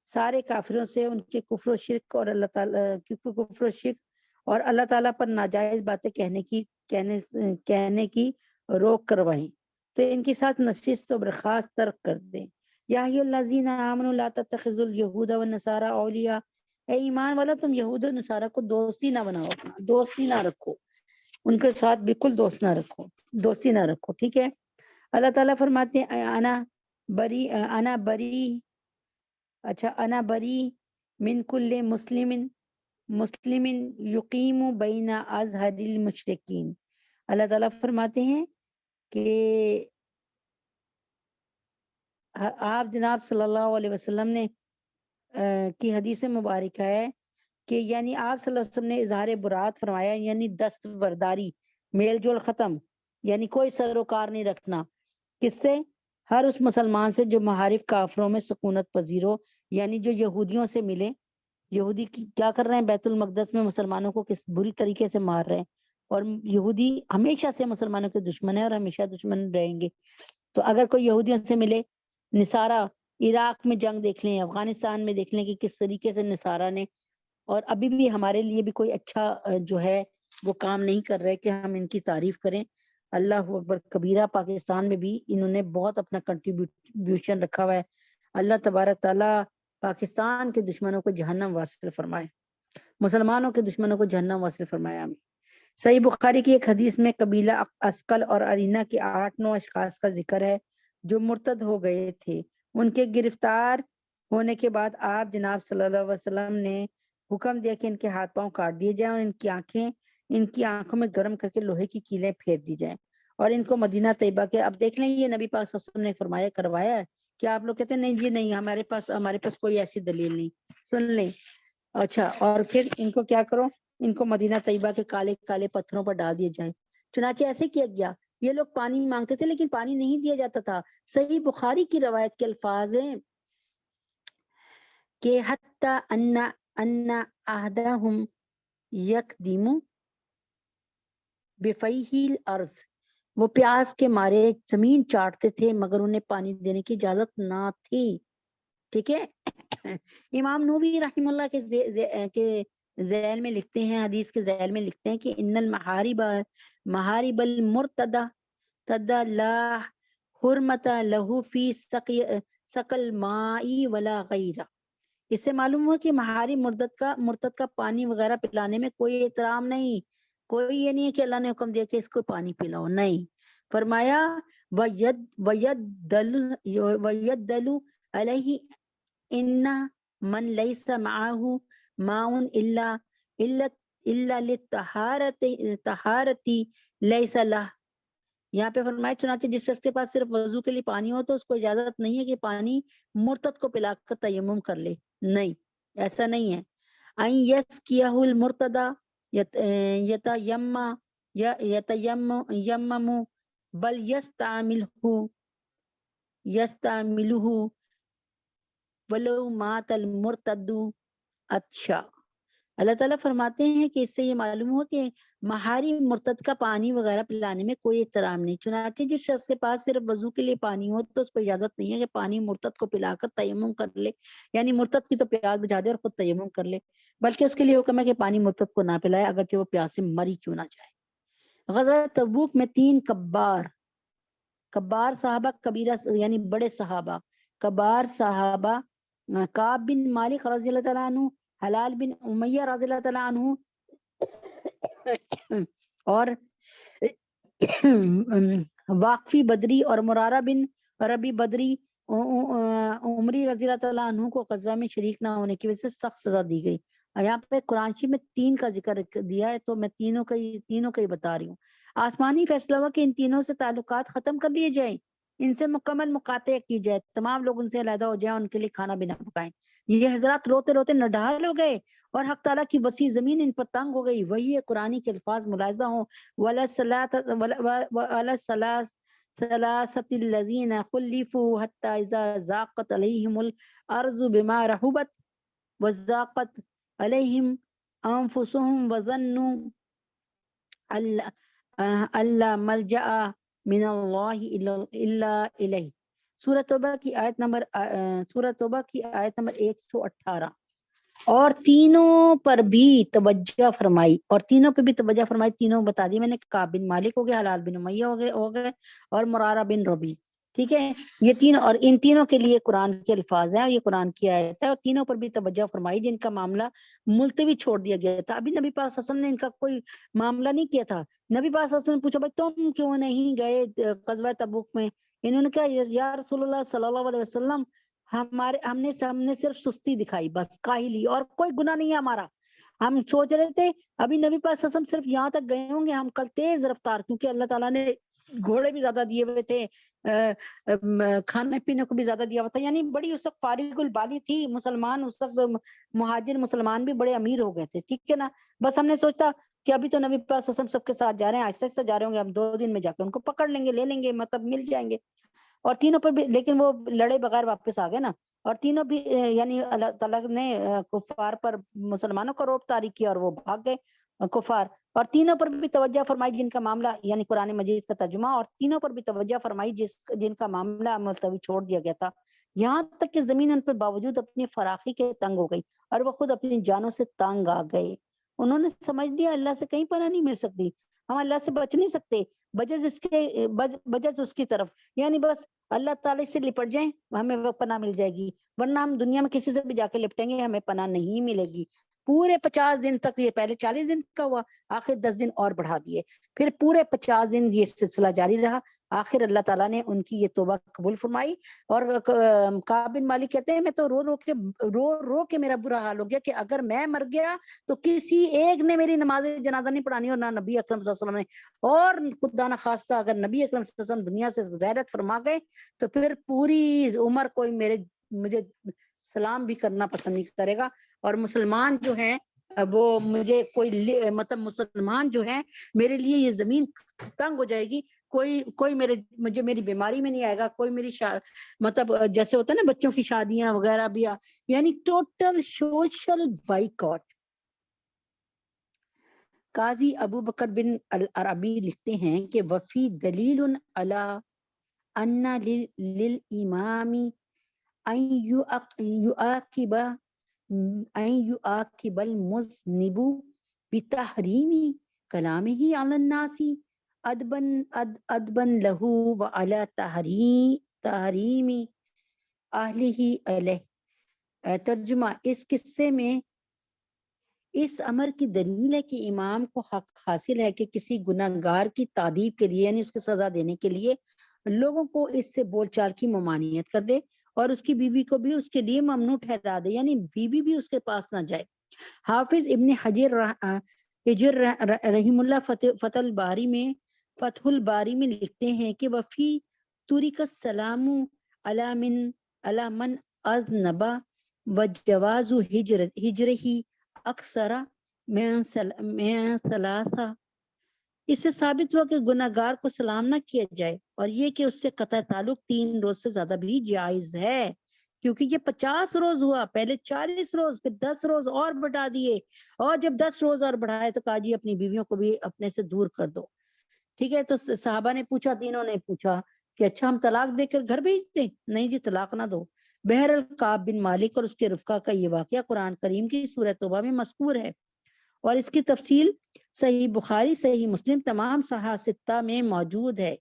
سارے کافروں سے ان کے کفر و شرک اور اللہ تعالیٰ پر ناجائز باتیں کہنے کی روک کروائیں، تو ان کے ساتھ نشست و برخاست ترک کر دیں. یا ایھا الذین آمنوا لا تتخذوا اليہود والنصارى اولیاء. اے ایمان والا تم یہود و نصارہ کو دوستی نہ بناؤ، اپنا دوستی نہ رکھو، ان کے ساتھ بالکل دوستی نہ رکھو. ٹھیک ہے. اللہ تعالیٰ فرماتے ہیں انا بری من کل مسلم یقیم بین اظہر المشرکین. اللہ تعالیٰ فرماتے ہیں کہ آپ جناب صلی اللہ علیہ وسلم نے کی حدیث مبارکہ ہے کہ یعنی آپ صلی اللہ علیہ وسلم نے اظہار برات فرمایا، یعنی دستبرداری، میل جول ختم، یعنی کوئی سروکار نہیں رکھنا. کس سے؟ ہر اس مسلمان سے جو محارف کافروں میں سکونت پذیر ہو. یعنی جو یہودیوں سے ملے. یہودی کیا کر رہے ہیں؟ بیت المقدس میں مسلمانوں کو کس بری طریقے سے مار رہے ہیں, اور یہودی ہمیشہ سے مسلمانوں کے دشمن ہیں اور ہمیشہ دشمن رہیں گے. تو اگر کوئی یہودیوں سے ملے, نصارہ, عراق میں جنگ دیکھ لیں, افغانستان میں دیکھ لیں کہ کس طریقے سے نصارہ نے, اور ابھی بھی ہمارے لیے بھی کوئی اچھا جو ہے وہ کام نہیں کر رہے کہ ہم ان کی تعریف کریں. اللہ اکبر کبیرہ. پاکستان میں بھی انہوں نے بہت اپنا کنٹریبیوشن رکھا ہوا ہے. اللہ تبارک تعالیٰ پاکستان کے دشمنوں کو جہنم واصل فرمائے, مسلمانوں کے دشمنوں کو جہنم واصل فرمائے. آمین. صحیح بخاری کی ایک حدیث میں قبیلہ اسکل اور ارینا کے 8-9 اشخاص کا ذکر ہے جو مرتد ہو گئے تھے. ان کے گرفتار ہونے کے بعد آپ جناب صلی اللہ علیہ وسلم نے حکم دیا کہ ان کے ہاتھ پاؤں کاٹ دیے جائیں اور ان کی آنکھوں میں گرم کر کے لوہے کی کیلیں پھیر دی جائیں اور ان کو مدینہ طیبہ کے. اب دیکھ لیں یہ نبی پاک صلی اللہ علیہ وسلم نے فرمایا کروایا ہے کہ آپ لوگ کہتے ہیں نہیں جی نہیں, ہمارے پاس کوئی ایسی دلیل نہیں. سن لیں. اچھا, اور پھر ان کو کیا کرو, ان کو مدینہ طیبہ کے کالے کالے پتھروں پر ڈال دیے جائیں. چنانچہ ایسے کیا گیا. یہ لوگ پانی مانگتے تھے لیکن پانی نہیں دیا جاتا تھا. صحیح بخاری کی روایت کے الفاظ ہیں کہ حتی ان احدہم یقدم بفیہ الارض, وہ پیاس کے مارے زمین چاٹتے تھے مگر انہیں پانی دینے کی اجازت نہ تھی. ٹھیک ہے. امام نووی رحمہ اللہ کے ذیل میں لکھتے ہیں, حدیث کے ذیل میں لکھتے ہیں کہ ان محارب المرتدہ تدہ لا حرمت لہو فی سقل مائی ولا غیرہ. اس سے معلوم ہوا کہ محارم مرتد کا پانی وغیرہ پلانے میں کوئی احترام نہیں. کوئی یہ نہیں ہے کہ اللہ نے حکم دیا کہ اس کو پانی پلاؤ, نہیں. فرمایا وَيَدَّلُ علیہ ان من لیس معه ماء الا للطہارۃ لیس لہ. یہاں پہ فرمایا چنانچہ جس شخص کے پاس صرف وضو کے لیے پانی ہو تو اس کو اجازت نہیں ہے کہ پانی مرتد کو پلا کر تیمم کر لے. نہیں, ایسا نہیں ہے. این یسقیہ المرتدی یتیمم بل یستعملہ ولو مات المرتد. اچھا, اللہ تعالیٰ فرماتے ہیں کہ اس سے یہ معلوم ہوا کہ محاری مرتد کا پانی وغیرہ پلانے میں کوئی احترام نہیں. چنانچہ جس شخص کے پاس صرف وضو کے لیے پانی ہو تو اس کو اجازت نہیں ہے کہ پانی مرتد کو پلا کر تیمم کر لے, یعنی مرتد کی تو پیاس بجھا دے اور خود تیمم کر لے, بلکہ اس کے لیے حکم ہے کہ پانی مرتد کو نہ پلائے اگرچہ وہ پیاس سے مری کیوں نہ جائے. غزوہ تبوک میں 3 کبار صحابہ, کبیرہ یعنی بڑے صحابہ, کبار صحابہ کعب بن مالک رضی اللہ تعالیٰ عنہ, حلال بن امیہ رضی اللہ تعالیٰ عنہ اور واقفی بدری اور مرارہ بن ربی بدری عمری رضی اللہ تعالیٰ عنہ کو غزوہ میں شریک نہ ہونے کی وجہ سے سخت سزا دی گئی. یہاں پہ قرآن شریف میں 3 کا ذکر دیا ہے تو میں تینوں کا ہی بتا رہی ہوں. آسمانی فیصلہ ہوا کہ ان تینوں سے تعلقات ختم کر لیے جائیں, ان سے مکمل مقاطعہ کی جائے, تمام لوگ ان سے علیحدہ ہو جائیں, ان کے لیے کھانا بھی نہ پکائیں. یہ حضرات روتے روتے نڈھال ہو گئے اور حق تعالیٰ کی وسیع زمین ان پر تنگ ہو گئی. وہی قرآنی کے الفاظ ملاحظہ ہوں, ثلاثة الذين خلفوا حتى إذا ضاقت عليهم الأرض بما رحبت وضاقت عليهم أنفسهم وظنوا ألا ملجأ من الله إلا إليه. سورہ توبہ کی آیت نمبر 118. اور تینوں پر بھی توجہ فرمائی تینوں بتا دی میں نے. کعب بن مالک ہو گئے, حلال بن امیہ ہو گئے اور مرارہ بن ربی. ٹھیک ہے, یہ تینوں, اور ان تینوں کے لیے قرآن کے الفاظ ہیں اور یہ قرآن کی آیت ہے, اور تینوں پر بھی توجہ فرمائی جن کا معاملہ ملتوی چھوڑ دیا گیا تھا. ابھی نبی پاک صلی اللہ علیہ وسلم نے ان کا کوئی معاملہ نہیں کیا تھا. نبی پاک صلی اللہ علیہ وسلم نے پوچھا بھائی تم کیوں نہیں گئے غزوہ تبوک میں؟ انہوں نے کہا یا رسول اللہ صلی اللہ علیہ وسلم ہم نے صرف سستی دکھائی, بس کاہلی, اور کوئی گناہ نہیں ہے ہمارا. ہم سوچ رہے تھے ابھی نبی پاک صلی اللہ علیہ وسلم صرف یہاں تک گئے ہوں گے, ہم کل تیز رفتار, کیونکہ اللہ تعالیٰ نے گھوڑے بھی زیادہ دیے ہوئے تھے, کھانے پینے کو بھی زیادہ دیا ہوا تھا, یعنی بڑی اس وقت فارغ البالی تھی مسلمان. اس وقت مہاجر مسلمان بھی بڑے امیر ہو گئے تھے. ٹھیک ہے نا, بس ہم نے سوچا کہ ابھی تو نبی پاک صلی اللہ علیہ وسلم سب کے ساتھ جا رہے ہیں، آہستہ آہستہ جا رہے ہوں گے، ہم 2 دن میں جا کے ان کو پکڑ لیں گے، لے لیں گے، مطلب مل جائیں گے. اور تینوں پر بھی، لیکن وہ لڑے بغیر واپس آ گئے نا. اور تینوں بھی یعنی اللہ تعالیٰ نے کفار پر مسلمانوں کا روب طاری کیا اور وہ بھاگ گئے کفار. اور تینوں پر بھی توجہ فرمائی جن کا معاملہ، یعنی قرآن مجید کا ترجمہ، اور تینوں پر بھی توجہ فرمائی جن کا معاملہ ملتوی چھوڑ دیا گیا تھا، یہاں تک کہ زمین ان پر باوجود اپنی فراخی کے تنگ ہو گئی اور وہ خود اپنی جانوں سے تنگ آ گئے. انہوں نے سمجھ لیا اللہ سے کہیں پناہ نہیں مل سکتی، ہم اللہ سے بچ نہیں سکتے بجز اس کی طرف، یعنی بس اللہ تعالی سے لپٹ جائیں ہمیں وہ پناہ مل جائے گی، ورنہ ہم دنیا میں کسی سے بھی جا کے لپٹیں گے ہمیں پناہ نہیں ملے گی. پورے 50 دن تک، یہ پہلے 40 دن کا ہوا، آخر 10 دن اور بڑھا دیے، پھر پورے 50 دن یہ سلسلہ جاری رہا. آخر اللہ تعالیٰ نے ان کی یہ توبہ قبول فرمائی. اور کعب بن مالک کہتے ہیں میں تو رو کے میرا برا حال ہو گیا کہ اگر میں مر گیا تو کسی ایک نے میری نماز جنازہ نہیں پڑھانی، اور نہ نبی اکرم صلی اللہ علیہ وسلم نے. اور خدا نہ خواستہ اگر نبی اکرم صلی اللہ علیہ وسلم دنیا سے غیرت فرما گئے تو پھر پوری عمر کوئی مجھے سلام بھی کرنا پسند نہیں کرے گا. اور مسلمان جو ہیں وہ مجھے مطلب مسلمان جو ہیں میرے لیے یہ زمین تنگ ہو جائے گی. کوئی مجھے میری بیماری میں نہیں آئے گا، کوئی میری مطلب جیسے ہوتا ہے نا بچوں کی شادیاں وغیرہ بھی، یعنی ٹوٹل سوشل بائیکاٹ. قاضی ابو بکر بن العربی لکھتے ہیں کہ وفی دلیل علی ان للامام ان یعاقب المذنب بتحریم کلامہ علی الناس ادبا لہ وعلی تحریم اہلہ علیہ. ترجمہ، اس قصے میں اس امر کی دلیل ہے کہ امام کو حق حاصل ہے کہ کسی گناہ گار کی تعذیب کے لیے، یعنی اس کو سزا دینے کے لیے، لوگوں کو اس سے بول چال کی ممانعت کر دے اور اس کی بیوی کو بھی اس کے لیے ممنوع ٹھہرا دے، یعنی بیوی بھی اس کے پاس نہ جائے. حافظ ابن حجر رحم اللہ فتح الباری میں لکھتے ہیں کہ وفی طریق السلام علی من اذنب وجواز ہجرہ اکثر میں ثلاثہ. اس سے ثابت ہوا کہ گناہ گار کو سلام نہ کیا جائے، اور یہ کہ اس سے قطع تعلق 3 روز سے زیادہ بھی جائز ہے، کیونکہ یہ 50 روز ہوا، پہلے 40 روز، پھر 10 روز اور بڑھا دیے، اور جب 10 روز اور بڑھائے تو کہا جی اپنی بیویوں کو بھی اپنے سے دور کر دو. ٹھیک ہے، تو صحابہ نے پوچھا، تینوں نے پوچھا کہ اچھا ہم طلاق دے کر گھر بھیج دیں؟ نہیں جی، طلاق نہ دو. بہرحال کعب بن مالک اور اس کے رفقا کا یہ واقعہ قرآن کریم کی سورہ توبہ میں مذکور ہے، اور اس کی تفصیل صحیح بخاری، صحیح مسلم، تمام صحاح ستہ میں موجود ہے.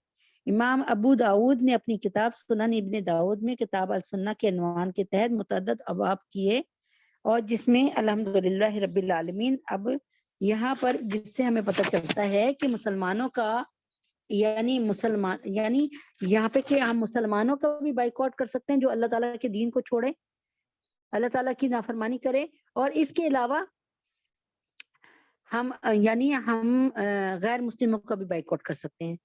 امام ابو داود نے اپنی کتاب سنن ابن داود میں کتاب السنہ کے عنوان کے تحت متعدد ابواب کیے، اور جس میں الحمدللہ رب العالمین. اب یہاں پر جس سے ہمیں پتہ چلتا ہے کہ مسلمانوں کا یعنی یہاں پہ کہ ہم مسلمانوں کا بھی بائیکاٹ کر سکتے ہیں جو اللہ تعالیٰ کے دین کو چھوڑے، اللہ تعالیٰ کی نافرمانی کرے، اور اس کے علاوہ ہم غیر مسلموں کا بھی بائیکاٹ کر سکتے ہیں.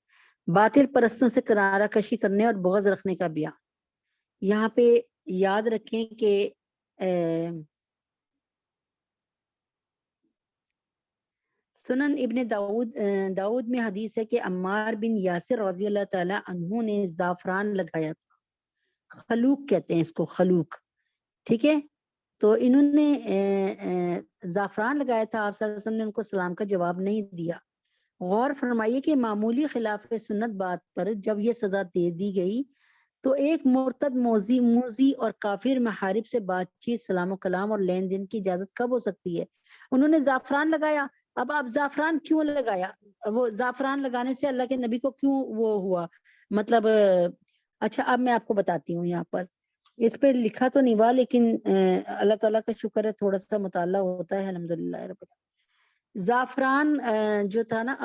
باطل پرستوں سے کنارہ کشی کرنے اور بغض رکھنے کا بیان. یہاں پہ یاد رکھیں کہ سنن ابن داود میں حدیث ہے کہ عمار بن یاسر رضی اللہ تعالی عنہ نے زعفران لگایا تھا، خلوق کہتے ہیں اس کو، خلوق. ٹھیک ہے، تو انہوں نے زعفران لگایا تھا، آپ صلی اللہ علیہ وسلم نے ان کو سلام کا جواب نہیں دیا. غور فرمائیے کہ معمولی خلاف سنت بات پر جب یہ سزا دے دی گئی تو ایک مرتد موذی اور کافر محارب سے بات چیت، سلام و کلام اور لین دین کی اجازت کب ہو سکتی ہے؟ انہوں نے زعفران لگایا. اب آپ زعفران کیوں لگایا؟ وہ زعفران لگانے سے اللہ کے نبی کو کیوں وہ ہوا؟ مطلب اچھا اب میں آپ کو بتاتی ہوں. یہاں پر اس پہ لکھا تو نہیں ہوا، لیکن اللہ تعالیٰ کا شکر ہے تھوڑا سا مطالعہ ہوتا ہے الحمدللہ رب العالمین. زعفران جو تھا نا،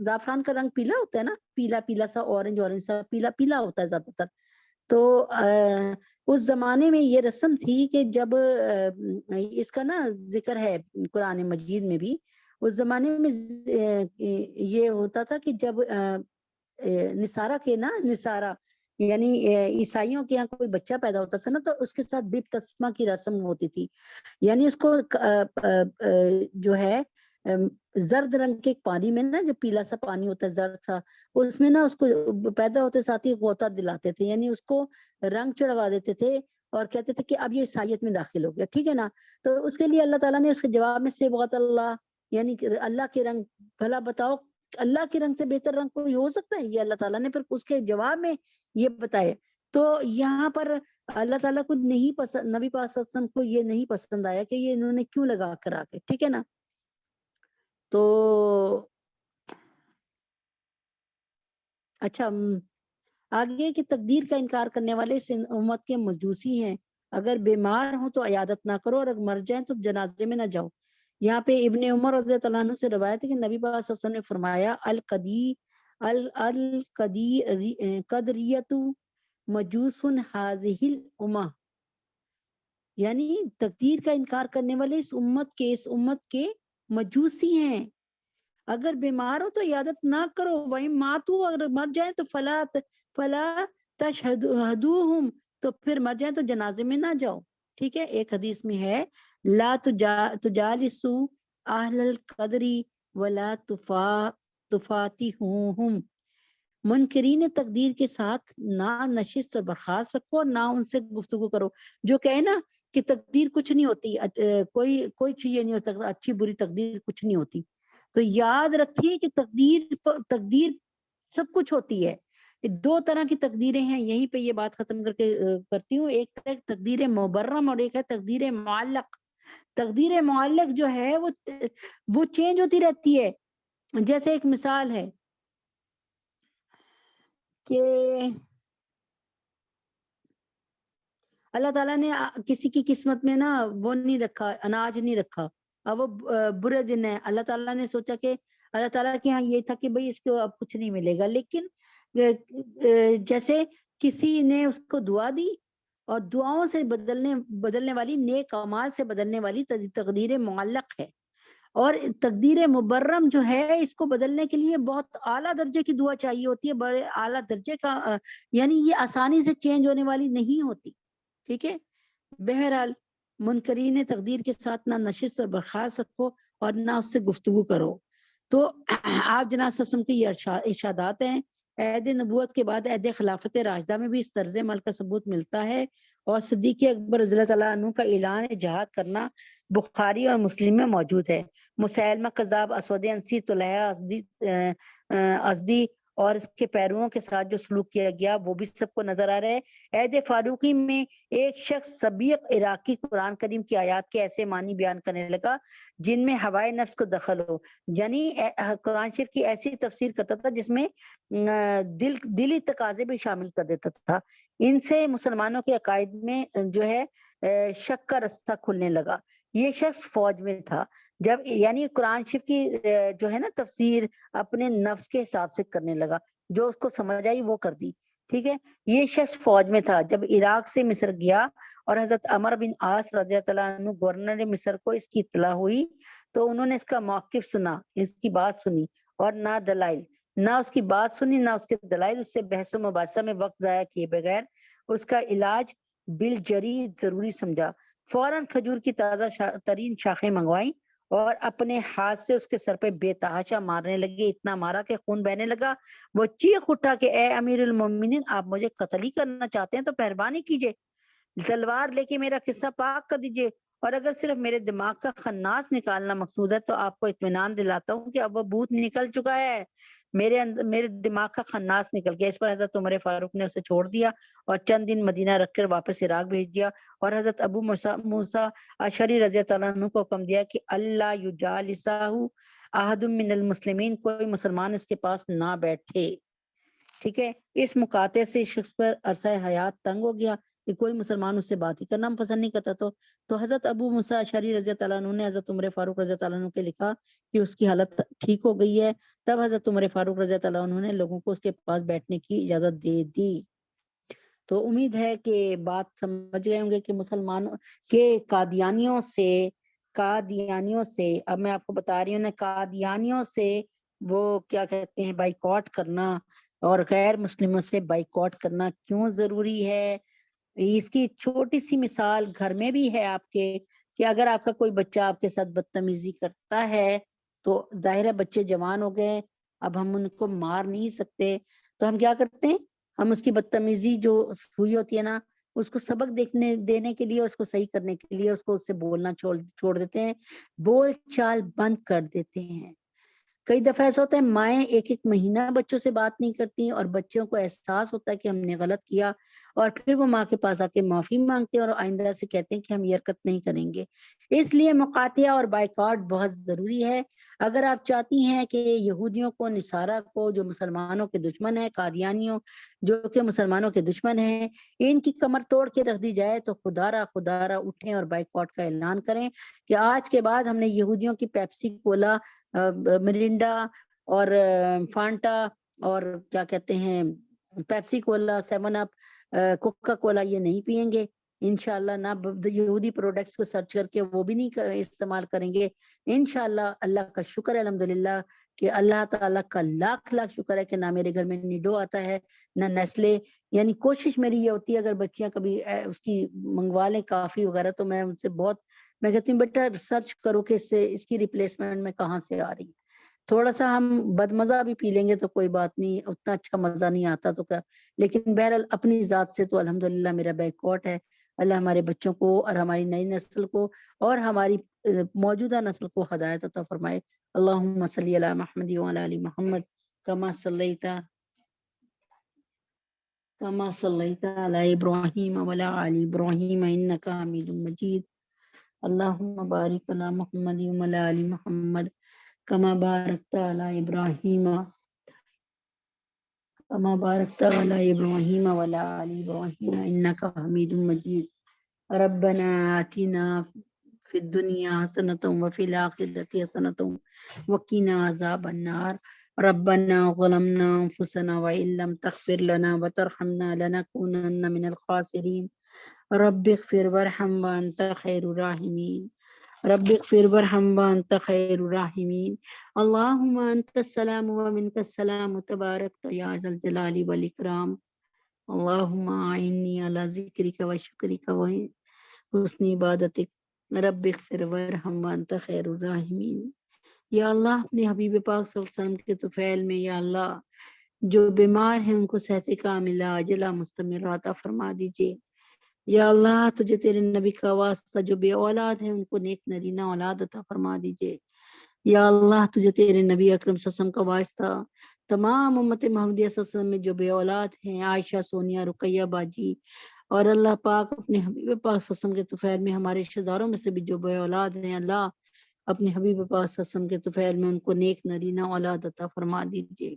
زعفران کا رنگ پیلا ہوتا ہے نا، پیلا پیلا سا، اورنج سا پیلا پیلا ہوتا ہے زیادہ تر. تو اس زمانے میں یہ رسم تھی کہ جب اس کا نا ذکر ہے قرآن مجید میں بھی، اس زمانے میں یہ ہوتا تھا کہ جب نصارہ یعنی عیسائیوں کے یہاں کوئی بچہ پیدا ہوتا تھا نا، تو اس کے ساتھ بپتسمہ کی رسم ہوتی تھی، یعنی اس کو جو ہے زرد رنگ کے پانی میں نا جو پیلا سا پانی ہوتا ہے زرد سا، اس میں نا اس کو پیدا ہوتے ساتھ ہی غوطہ دلاتے تھے، یعنی اس کو رنگ چڑھوا دیتے تھے اور کہتے تھے کہ اب یہ عیسائیت میں داخل ہو گیا، ٹھیک ہے نا. تو اس کے لیے اللہ تعالیٰ نے اس کے جواب میں صبغۃ اللہ، یعنی کہ اللہ کے رنگ، بھلا بتاؤ اللہ کے رنگ سے بہتر رنگ کوئی ہو سکتا ہے؟ یہ اللہ تعالیٰ نے پھر اس کے جواب میں یہ بتایا. تو یہاں پر اللہ تعالیٰ کو نہیں پسند، نبی پاک صلی اللہ علیہ وسلم کو یہ نہیں پسند آیا کہ یہ انہوں نے کیوں لگا کر آ کے، ٹھیک ہے نا. تو اچھا آگے کہ تقدیر کا انکار کرنے والے اس امت کے مجوسی ہیں، اگر بیمار ہوں تو عیادت نہ کرو اور اگر مر جائیں تو جنازے میں نہ جاؤ. یہاں پہ ابن عمر رضی اللہ عنہ سے روایت ہے کہ نبی پاک صلی اللہ علیہ وسلم نے فرمایا القدریت مجوس هذه الامہ، یعنی تقدیر کا انکار کرنے والے اس امت کے مجوسی ہیں، اگر بیمار ہو تو عیادت نہ کرو، وہیں ماتو اگر مر جائیں تو فلا تشہدوہم، تو پھر مر جائیں تو جنازے میں نہ جاؤ. ٹھیک ہے. ایک حدیث میں ہے لا تجالسو اہل القدری ولا تفاتیہوہم، منکرین تقدیر کے ساتھ نہ نشست اور برخاست رکھو اور نہ ان سے گفتگو کرو. جو کہے نا کہ تقدیر کچھ نہیں ہوتی، کوئی چیز یہ نہیں ہوتا، اچھی بری تقدیر کچھ نہیں ہوتی، تو یاد رکھیے کہ تقدیر سب کچھ ہوتی ہے. دو طرح کی تقدیریں ہیں، یہیں پہ یہ بات ختم کر کے کرتی ہوں. ایک ہے تقدیر مبرم اور ایک ہے تقدیر معلق. تقدیر معلق جو ہے وہ چینج ہوتی رہتی ہے. جیسے ایک مثال ہے کہ اللہ تعالیٰ نے کسی کی قسمت میں نا وہ نہیں رکھا، اناج نہیں رکھا، اب وہ برے دن ہے. اللہ تعالیٰ نے سوچا کہ اللہ تعالیٰ کے ہاں یہ تھا کہ بھئی اس کو اب کچھ نہیں ملے گا، لیکن جیسے کسی نے اس کو دعا دی اور دعاؤں سے بدلنے والی، نیک اعمال سے بدلنے والی تقدیر معلق ہے. اور تقدیر مبرم جو ہے اس کو بدلنے کے لیے بہت اعلیٰ درجے کی دعا چاہیے ہوتی ہے، بڑے اعلیٰ درجے کا، یعنی یہ آسانی سے چینج ہونے والی نہیں ہوتی. ٹھیک ہے. بہرحال منکرین تقدیر کے ساتھ نہ نشست اور برخاست رکھو اور نہ اس سے گفتگو کرو. تو آپ جناب صلی اللہ علیہ وسلم کی یہ ارشادات ہیں. عہد نبوت کے بعد عہد خلافت راشدہ میں بھی اس طرز عمل کا ثبوت ملتا ہے، اور صدیق اکبر رضی اللہ تعالیٰ عنہ کا اعلان جہاد کرنا بخاری اور مسلم میں موجود ہے. مسیلمہ کذاب، اسود انسی، طلحہ ازدی اور اس کے پیرووں کے ساتھ جو سلوک کیا گیا وہ بھی سب کو نظر آ رہا ہے. عہد فاروقی میں ایک شخص سبیق عراقی قرآن کریم کی آیات کے ایسے معنی بیان کرنے لگا جن میں ہوائے نفس کو دخل ہو، یعنی قرآن شریف کی ایسی تفسیر کرتا تھا جس میں دلی تقاضے بھی شامل کر دیتا تھا. ان سے مسلمانوں کے عقائد میں جو ہے شک کا رستہ کھلنے لگا. یہ شخص فوج میں تھا جب، یعنی قرآن شریف کی جو ہے نا تفسیر اپنے نفس کے حساب سے کرنے لگا، جو اس کو سمجھ آئی وہ کر دی. ٹھیک ہے. یہ شخص فوج میں تھا جب عراق سے مصر گیا اور حضرت عمر بن عاص رضی اللہ عنہ گورنر مصر کو اس کی اطلاع ہوئی تو انہوں نے اس کا موقف سنا، اس کی بات سنی، اور نہ دلائل، نہ اس کی بات سنی نہ اس کے دلائل، اس سے بحث و مباحثہ میں وقت ضائع کیے بغیر اس کا علاج بالجرید ضروری سمجھا. فوراً کھجور کی تازہ ترین شاخیں منگوائیں اور اپنے ہاتھ سے اس کے سر پہ بے تحاشا مارنے لگے، اتنا مارا کہ خون بہنے لگا. وہ چیخ اٹھا کہ اے امیر المومنین، آپ مجھے قتل ہی کرنا چاہتے ہیں تو مہربانی کیجئے، تلوار لے کے میرا قصہ پاک کر دیجئے، اور اگر صرف میرے دماغ کا خناس نکالنا مقصود ہے تو آپ کو اطمینان دلاتا ہوں کہ اب وہ بھوت نکل چکا ہے، میرے دماغ کا خناس نکل گیا. اس پر حضرت عمر فاروق نے اسے چھوڑ دیا اور چند دن مدینہ رکھ کر واپس عراق بھیج دیا، اور حضرت ابو موسیٰ اشعری رضی اللہ عنہ کو حکم دیا کہ اللہ یجالسہ احد من المسلمین، کوئی مسلمان اس کے پاس نہ بیٹھے. ٹھیک ہے. اس مقاطع سے شخص پر عرصہ حیات تنگ ہو گیا کہ کوئی مسلمان اس سے بات ہی کرنا پسند نہیں کرتا. تو حضرت ابو موسیٰ اشعری رضی اللہ عنہ نے حضرت عمر فاروق رضی اللہ عنہ کے لکھا کہ اس کی حالت ٹھیک ہو گئی ہے. تب حضرت عمر فاروق رضی اللہ عنہ نے لوگوں کو اس کے پاس بیٹھنے کی اجازت دے دی. تو امید ہے کہ بات سمجھ گئے ہوں گے کہ مسلمانوں کے قادیانیوں سے اب میں آپ کو بتا رہی ہوں نا، قادیانیوں سے وہ کیا کہتے ہیں بائیکاٹ کرنا اور غیر مسلموں سے بائیکاٹ کرنا کیوں ضروری ہے. اس کی چھوٹی سی مثال گھر میں بھی ہے آپ کے، کہ اگر آپ کا کوئی بچہ آپ کے ساتھ بدتمیزی کرتا ہے تو ظاہر ہے بچے جوان ہو گئے، اب ہم ان کو مار نہیں سکتے، تو ہم کیا کرتے ہیں، ہم اس کی بدتمیزی جو ہوئی ہوتی ہے نا، اس کو سبق دینے کے لیے، اس کو صحیح کرنے کے لیے اس کو اس سے بولنا چھوڑ دیتے ہیں، بول چال بند کر دیتے ہیں۔ کئی دفعہ ایسا ہوتا ہے مائیں ایک مہینہ بچوں سے بات نہیں کرتی، اور بچوں کو احساس ہوتا ہے کہ ہم نے غلط کیا، اور پھر وہ ماں کے پاس آ کے معافی مانگتے ہیں اور آئندہ سے کہتے ہیں کہ ہم یہ حرکت نہیں کریں گے۔ اس لیے مقاطعہ اور بائیکاٹ بہت ضروری ہے۔ اگر آپ چاہتی ہیں کہ یہودیوں کو، نصارہ کو، جو مسلمانوں کے دشمن ہیں، قادیانیوں جو کہ مسلمانوں کے دشمن ہیں، ان کی کمر توڑ کے رکھ دی جائے، تو خدا را اٹھیں اور بائیکاٹ کا اعلان کریں کہ آج کے بعد ہم نے یہودیوں کی پیپسی کولا، مرینڈا اور فانٹا اور کیا کہتے ہیں پیپسی کولا، 7 اپ، کوکا کولا یہ نہیں پیئیں گے انشاءاللہ، نہ یہودی پروڈکٹس کو سرچ کر کے وہ بھی نہیں استعمال کریں گے انشاءاللہ۔ اللہ کا شکر ہے الحمدللہ کہ اللہ تعالیٰ کا لاکھ لاکھ شکر ہے کہ نہ میرے گھر میں نیڈو آتا ہے نہ نیسلے، یعنی کوشش میری یہ ہوتی ہے اگر بچیاں کبھی اس کی منگوا لیں کافی وغیرہ، تو میں ان سے بہت میں کہتی ہوں بیٹا سرچ کرو کہ اس کی ریپلیسمنٹ میں کہاں سے آ رہی ہے۔ تھوڑا سا ہم بد مزہ بھی پی لیں گے تو کوئی بات نہیں، اتنا اچھا مزہ نہیں آتا تو کیا، لیکن بہرحال اپنی ذات سے تو الحمدللہ میرا بیکاٹ ہے۔ اللہ ہمارے بچوں کو اور ہماری نئی نسل کو اور ہماری موجودہ نسل کو ہدایت عطا فرمائے۔ اللہم صلی علی محمد وعلی آل محمد کما صلیت علی ابراہیم وعلی آل ابراہیم انک حمید مجید۔ اللہم بارک علی محمد وعلی آل محمد کما بارکت علی ابراہیم وعلی آل ابراہیم انک حمید مجید۔ ربنا آتنا فی الدنیا حسنۃ وفی الآخرۃ حسنۃ وقنا عذاب النار۔ ربنا ظلمنا انفسنا وان لم تغفر لنا وترحمنا لنکونن من الخاسرین۔ رب اغفر وارحم وانت خیر الراحمین۔ رب اغفر وارحم وانت خیر الراحمین۔ اللہم انت السلام ومنک السلام تبارکت یا ذا الجلال والاکرام۔ اللہم اعنی علی ذکرک و شکرک و حسن عبادتک۔ رب اغفر وارحم وانت خیر الراحمین۔ یا اللہ اپنے حبیب پاک صلی اللہ علیہ وسلم کے طفیل میں یا اللہ جو بیمار ہیں ان کو صحت کاملہ عاجلہ مستمرہ عطا فرما دیجئے۔ یا اللہ تجھے تیرے نبی کا واسطہ جو بے اولاد ہیں ان کو نیک نرینہ اولاد عطا فرما دیجئے۔ یا اللہ تجھے تیرے نبی اکرم صلی اللہ علیہ وسلم کا واسطہ تمام امت محمدیہ صلی اللہ علیہ وسلم میں جو بے اولاد ہیں، عائشہ، سونیا، رقیہ باجی، اور اللہ پاک اپنے حبیب پاک صلی اللہ علیہ وسلم کے طفیل میں ہمارے رشتہ داروں میں سے بھی جو بے اولاد ہیں، اللہ اپنے حبیب پاک صلی اللہ علیہ وسلم کے طفیل میں ان کو نیک نرینہ اولاد عطا فرما دیجئے۔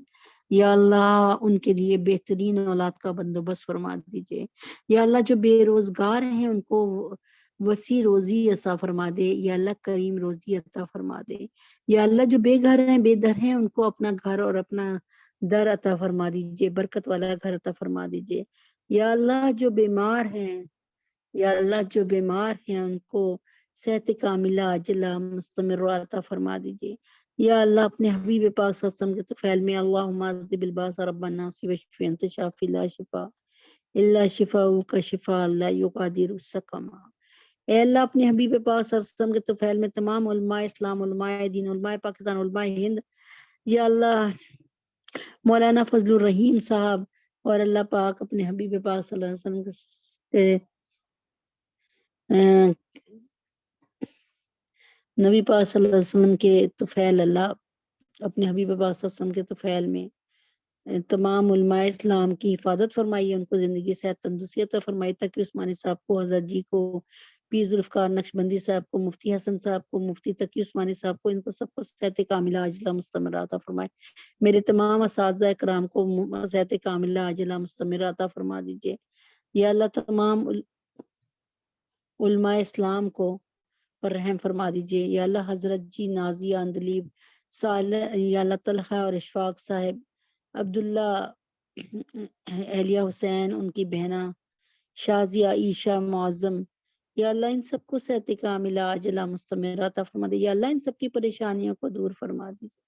یا اللہ ان کے لیے بہترین اولاد کا بندوبست فرما دیجئے۔ یا اللہ جو بے روزگار ہیں ان کو وسیع روزی عطا فرما دے، یا اللہ کریم روزی عطا فرما دے۔ یا اللہ جو بے گھر ہیں، بے در ہیں، ان کو اپنا گھر اور اپنا در عطا فرما دیجئے، برکت والا گھر عطا فرما دیجئے۔ یا اللہ جو بیمار ہیں، یا اللہ جو بیمار ہیں ان کو صحت کاملہ عاجلہ مستمرہ عطا فرما دیجئے۔ یا اللہ اپنے حبیب پاک صلی اللہ علیہ وسلم کے طفیل میں اللہم اذہب الباس رب الناس واشف انت شافی لا شفاء الا شفاؤک شفاء لا یغادر سقما۔ اے اللہ اپنے حبیب پاک صلی اللہ علیہ وسلم کے طفیل میں تمام علماء اسلام، علماء دین، علماء پاکستان، علماء ہند، یا اللہ مولانا فضل الرحیم صاحب، اور اللہ پاک اپنے حبیب پاک صلی اللہ علیہ وسلم کے نبی پاک صلی اللہ علیہ وسلم کے طفیل، اللہ اپنے حبیب پاک صلی اللہ علیہ وسلم کے طفیل میں تمام علماء اسلام کی حفاظت فرمائیے، ان کو زندگی صحت تندرستی عطا فرمائی، تقی عثمانی صاحب کو، حضرت جی کو، پیر ذوالفقار نقشبندی صاحب کو، مفتی حسن صاحب کو، مفتی تقی عثمانی صاحب کو، ان کو سب کو صحت کاملہ عاجلہ مستمرہ عطا فرمائے۔ میرے تمام اساتذہ اکرام کو صحت کاملہ عاجلہ مستمرہ عطا فرما دیجیے۔ یا اللہ تمام علماء اسلام کو پر رحم فرما دیجیے۔ یا اللہ حضرت جی نازیہ اندلیب صالح، یا اللہ طلحہ اور اشفاق صاحب، عبداللہ، اہلیہ حسین، ان کی بہنہ شازیہ، عیشہ، معظم، یا اللہ ان سب کو صحت کاملہ عاجلہ مستمرہ عطا فرما دیجیے۔ یا اللہ ان سب کی پریشانیوں کو دور فرما دیجیے۔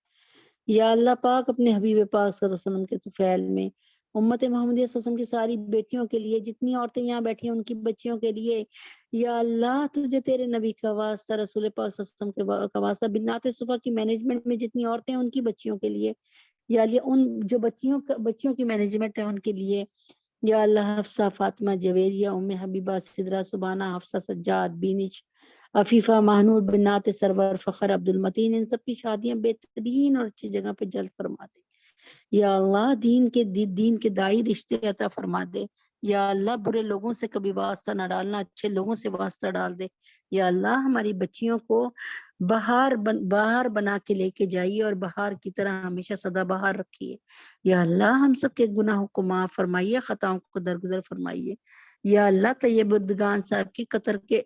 یا اللہ پاک اپنے حبیب پاک صلی اللہ علیہ وسلم کے طفیل میں امت محمدیہ صلی اللہ علیہ وسلم کی ساری بیٹیوں کے لیے، جتنی عورتیں یہاں بیٹھی ہیں ان کی بچیوں کے لیے، یا اللہ تجھے تیرے نبی کا واسطہ، رسول پاک صلی اللہ علیہ وسلم کا واسطہ، بنات صفا کی مینجمنٹ میں جتنی عورتیں ہیں ان کی بچیوں کے لیے، یا اللہ ان جو بچیوں کی مینجمنٹ ہے ان کے لیے، یا اللہ حفصہ، فاطمہ، جویریہ، ام حبیبہ، سدرہ، سبانہ، حفصہ، سجاد، بینش، عفیفہ، مہنور، بنات سرور، فخر، عبد المتین، ان سب کی شادیاں بہترین اور اچھی جگہ پہ جلد فرما دے۔ یا اللہ دین کے دائی رشتے عطا فرما دے۔ یا اللہ برے لوگوں سے کبھی واسطہ نہ ڈالنا، اچھے لوگوں سے واسطہ ڈال دے۔ یا اللہ ہماری بچیوں کو بہار بنا کے لے کے جائیے اور بہار کی طرح ہمیشہ سدا بہار رکھیے۔ یا اللہ ہم سب کے گناہوں کو معاف فرمائیے، خطاؤں کو درگزر فرمائیے۔ یا اللہ طیب اردگان صاحب کی، قطر کے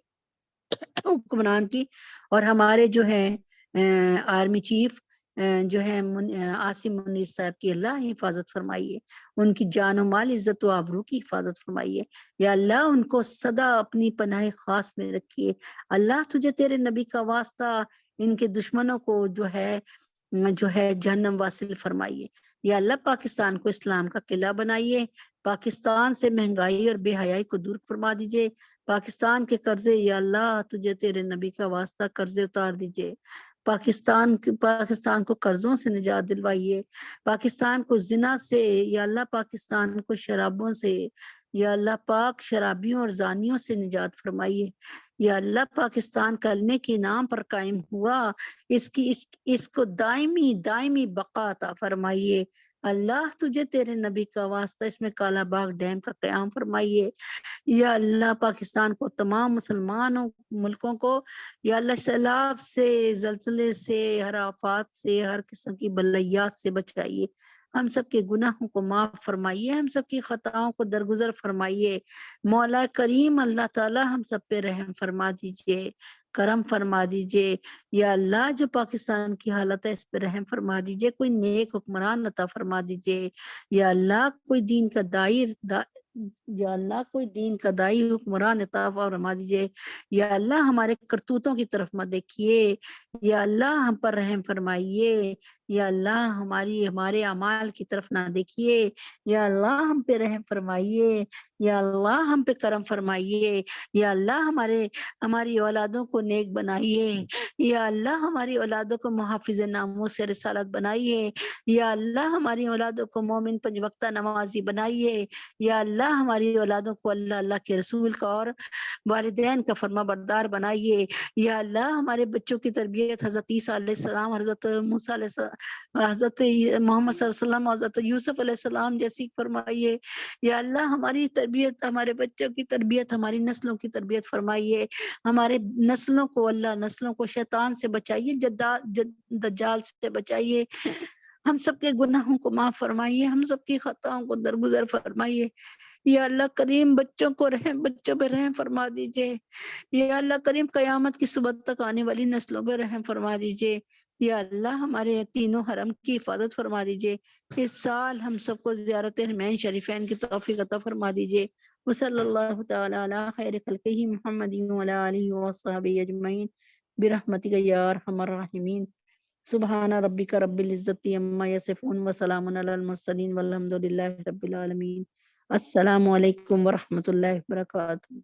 حکمران کی، اور ہمارے جو ہے آرمی چیف جو ہے عاصم منیر صاحب کی اللہ حفاظت فرمائیے، ان کی جان و مال، عزت و آبرو کی حفاظت فرمائیے۔ یا اللہ ان کو سدا اپنی پناہ خاص میں رکھیے۔ اللہ تجھے تیرے نبی کا واسطہ ان کے دشمنوں کو جو ہے جہنم واصل فرمائیے۔ یا اللہ پاکستان کو اسلام کا قلعہ بنائیے، پاکستان سے مہنگائی اور بے حیائی کو دور فرما دیجئے، پاکستان کے قرضے یا اللہ تجھے تیرے نبی کا واسطہ قرضے اتار دیجئے، پاکستان کو قرضوں سے نجات دلوائیے، پاکستان کو زنا سے، یا اللہ پاکستان کو شرابوں سے، یا اللہ پاک شرابیوں اور زانیوں سے نجات فرمائیے۔ یا اللہ پاکستان کلمے کے نام پر قائم ہوا، اس کو دائمی بقا عطا فرمائیے۔ اللہ تجھے تیرے نبی کا واسطہ اس میں کالا باغ ڈیم کا قیام فرمائیے۔ یا اللہ پاکستان کو، تمام مسلمانوں ملکوں کو، یا اللہ سیلاب سے، زلزلے سے، ہر آفات سے، ہر قسم کی بلیات سے بچائیے۔ ہم سب کے گناہوں کو معاف فرمائیے، ہم سب کی خطاؤں کو درگزر فرمائیے۔ مولا کریم اللہ تعالی ہم سب پہ رحم فرما دیجئے، کرم فرما دیجئے۔ یا اللہ جو پاکستان کی حالت ہے اس پہ رحم فرما دیجئے، کوئی نیک حکمران عطا فرما دیجئے۔ یا اللہ کوئی دین کا دائی حکمران عطا فرما دیجئے۔ یا اللہ ہمارے کرتوتوں کی طرف مت دیکھیے، یا اللہ ہم پر رحم فرمائیے۔ یا اللہ ہمارے اعمال کی طرف نہ دیکھیے، یا اللہ ہم پہ رحم فرمائیے، یا اللہ ہم پہ کرم فرمائیے۔ یا اللہ ہماری اولادوں کو نیک بنائیے، یا اللہ ہماری اولادوں کو محافظ ناموس سے رسالت بنائیے۔ یا اللہ ہماری اولادوں کو مومن 5 وقتہ نمازی بنائیے۔ یا اللہ ہماری اولادوں کو اللہ کے رسول کا اور والدین کا فرما بردار بنائیے۔ یا اللہ ہمارے بچوں کی تربیت حضرت عیسیٰ علیہ السلام، حضرت موسیٰ علیہ السلام، حضرت محمد صلی اللہ علیہ وسلم، حضرت یوسف علیہ السلام جیسی فرمائیے۔ یا اللہ ہماری تربیت، ہمارے بچوں کی تربیت، ہماری نسلوں کی تربیت فرمائیے۔ ہمارے نسلوں کو شیطان سے بچائیے، دجال سے بچائیے۔ ہم سب کے گناہوں کو معاف فرمائیے، ہم سب کی خطاؤں کو درگزر فرمائیے۔ یا اللہ کریم بچوں پہ رحم فرما دیجئے۔ یا اللہ کریم قیامت کی صبح تک آنے والی نسلوں پہ رحم فرما دیجئے۔ یا اللہ ہمارے تینوں حرم کی حفاظت فرما دیجئے۔ اس سال ہم سب کو زیارت حرمین شریفین کی توفیق عطا فرما دیجئے۔ وصلی اللہ تعالی علی خیر خلقہ محمد وعلی آلہ وصحبہ اجمعین برحمتک یا ارحم الراحمین۔ سبحان ربک رب العزت عما یصفون وسلام علی المرسلین والحمد للہ رب العالمین۔ السلام علیکم ورحمۃ اللہ وبرکاتہ۔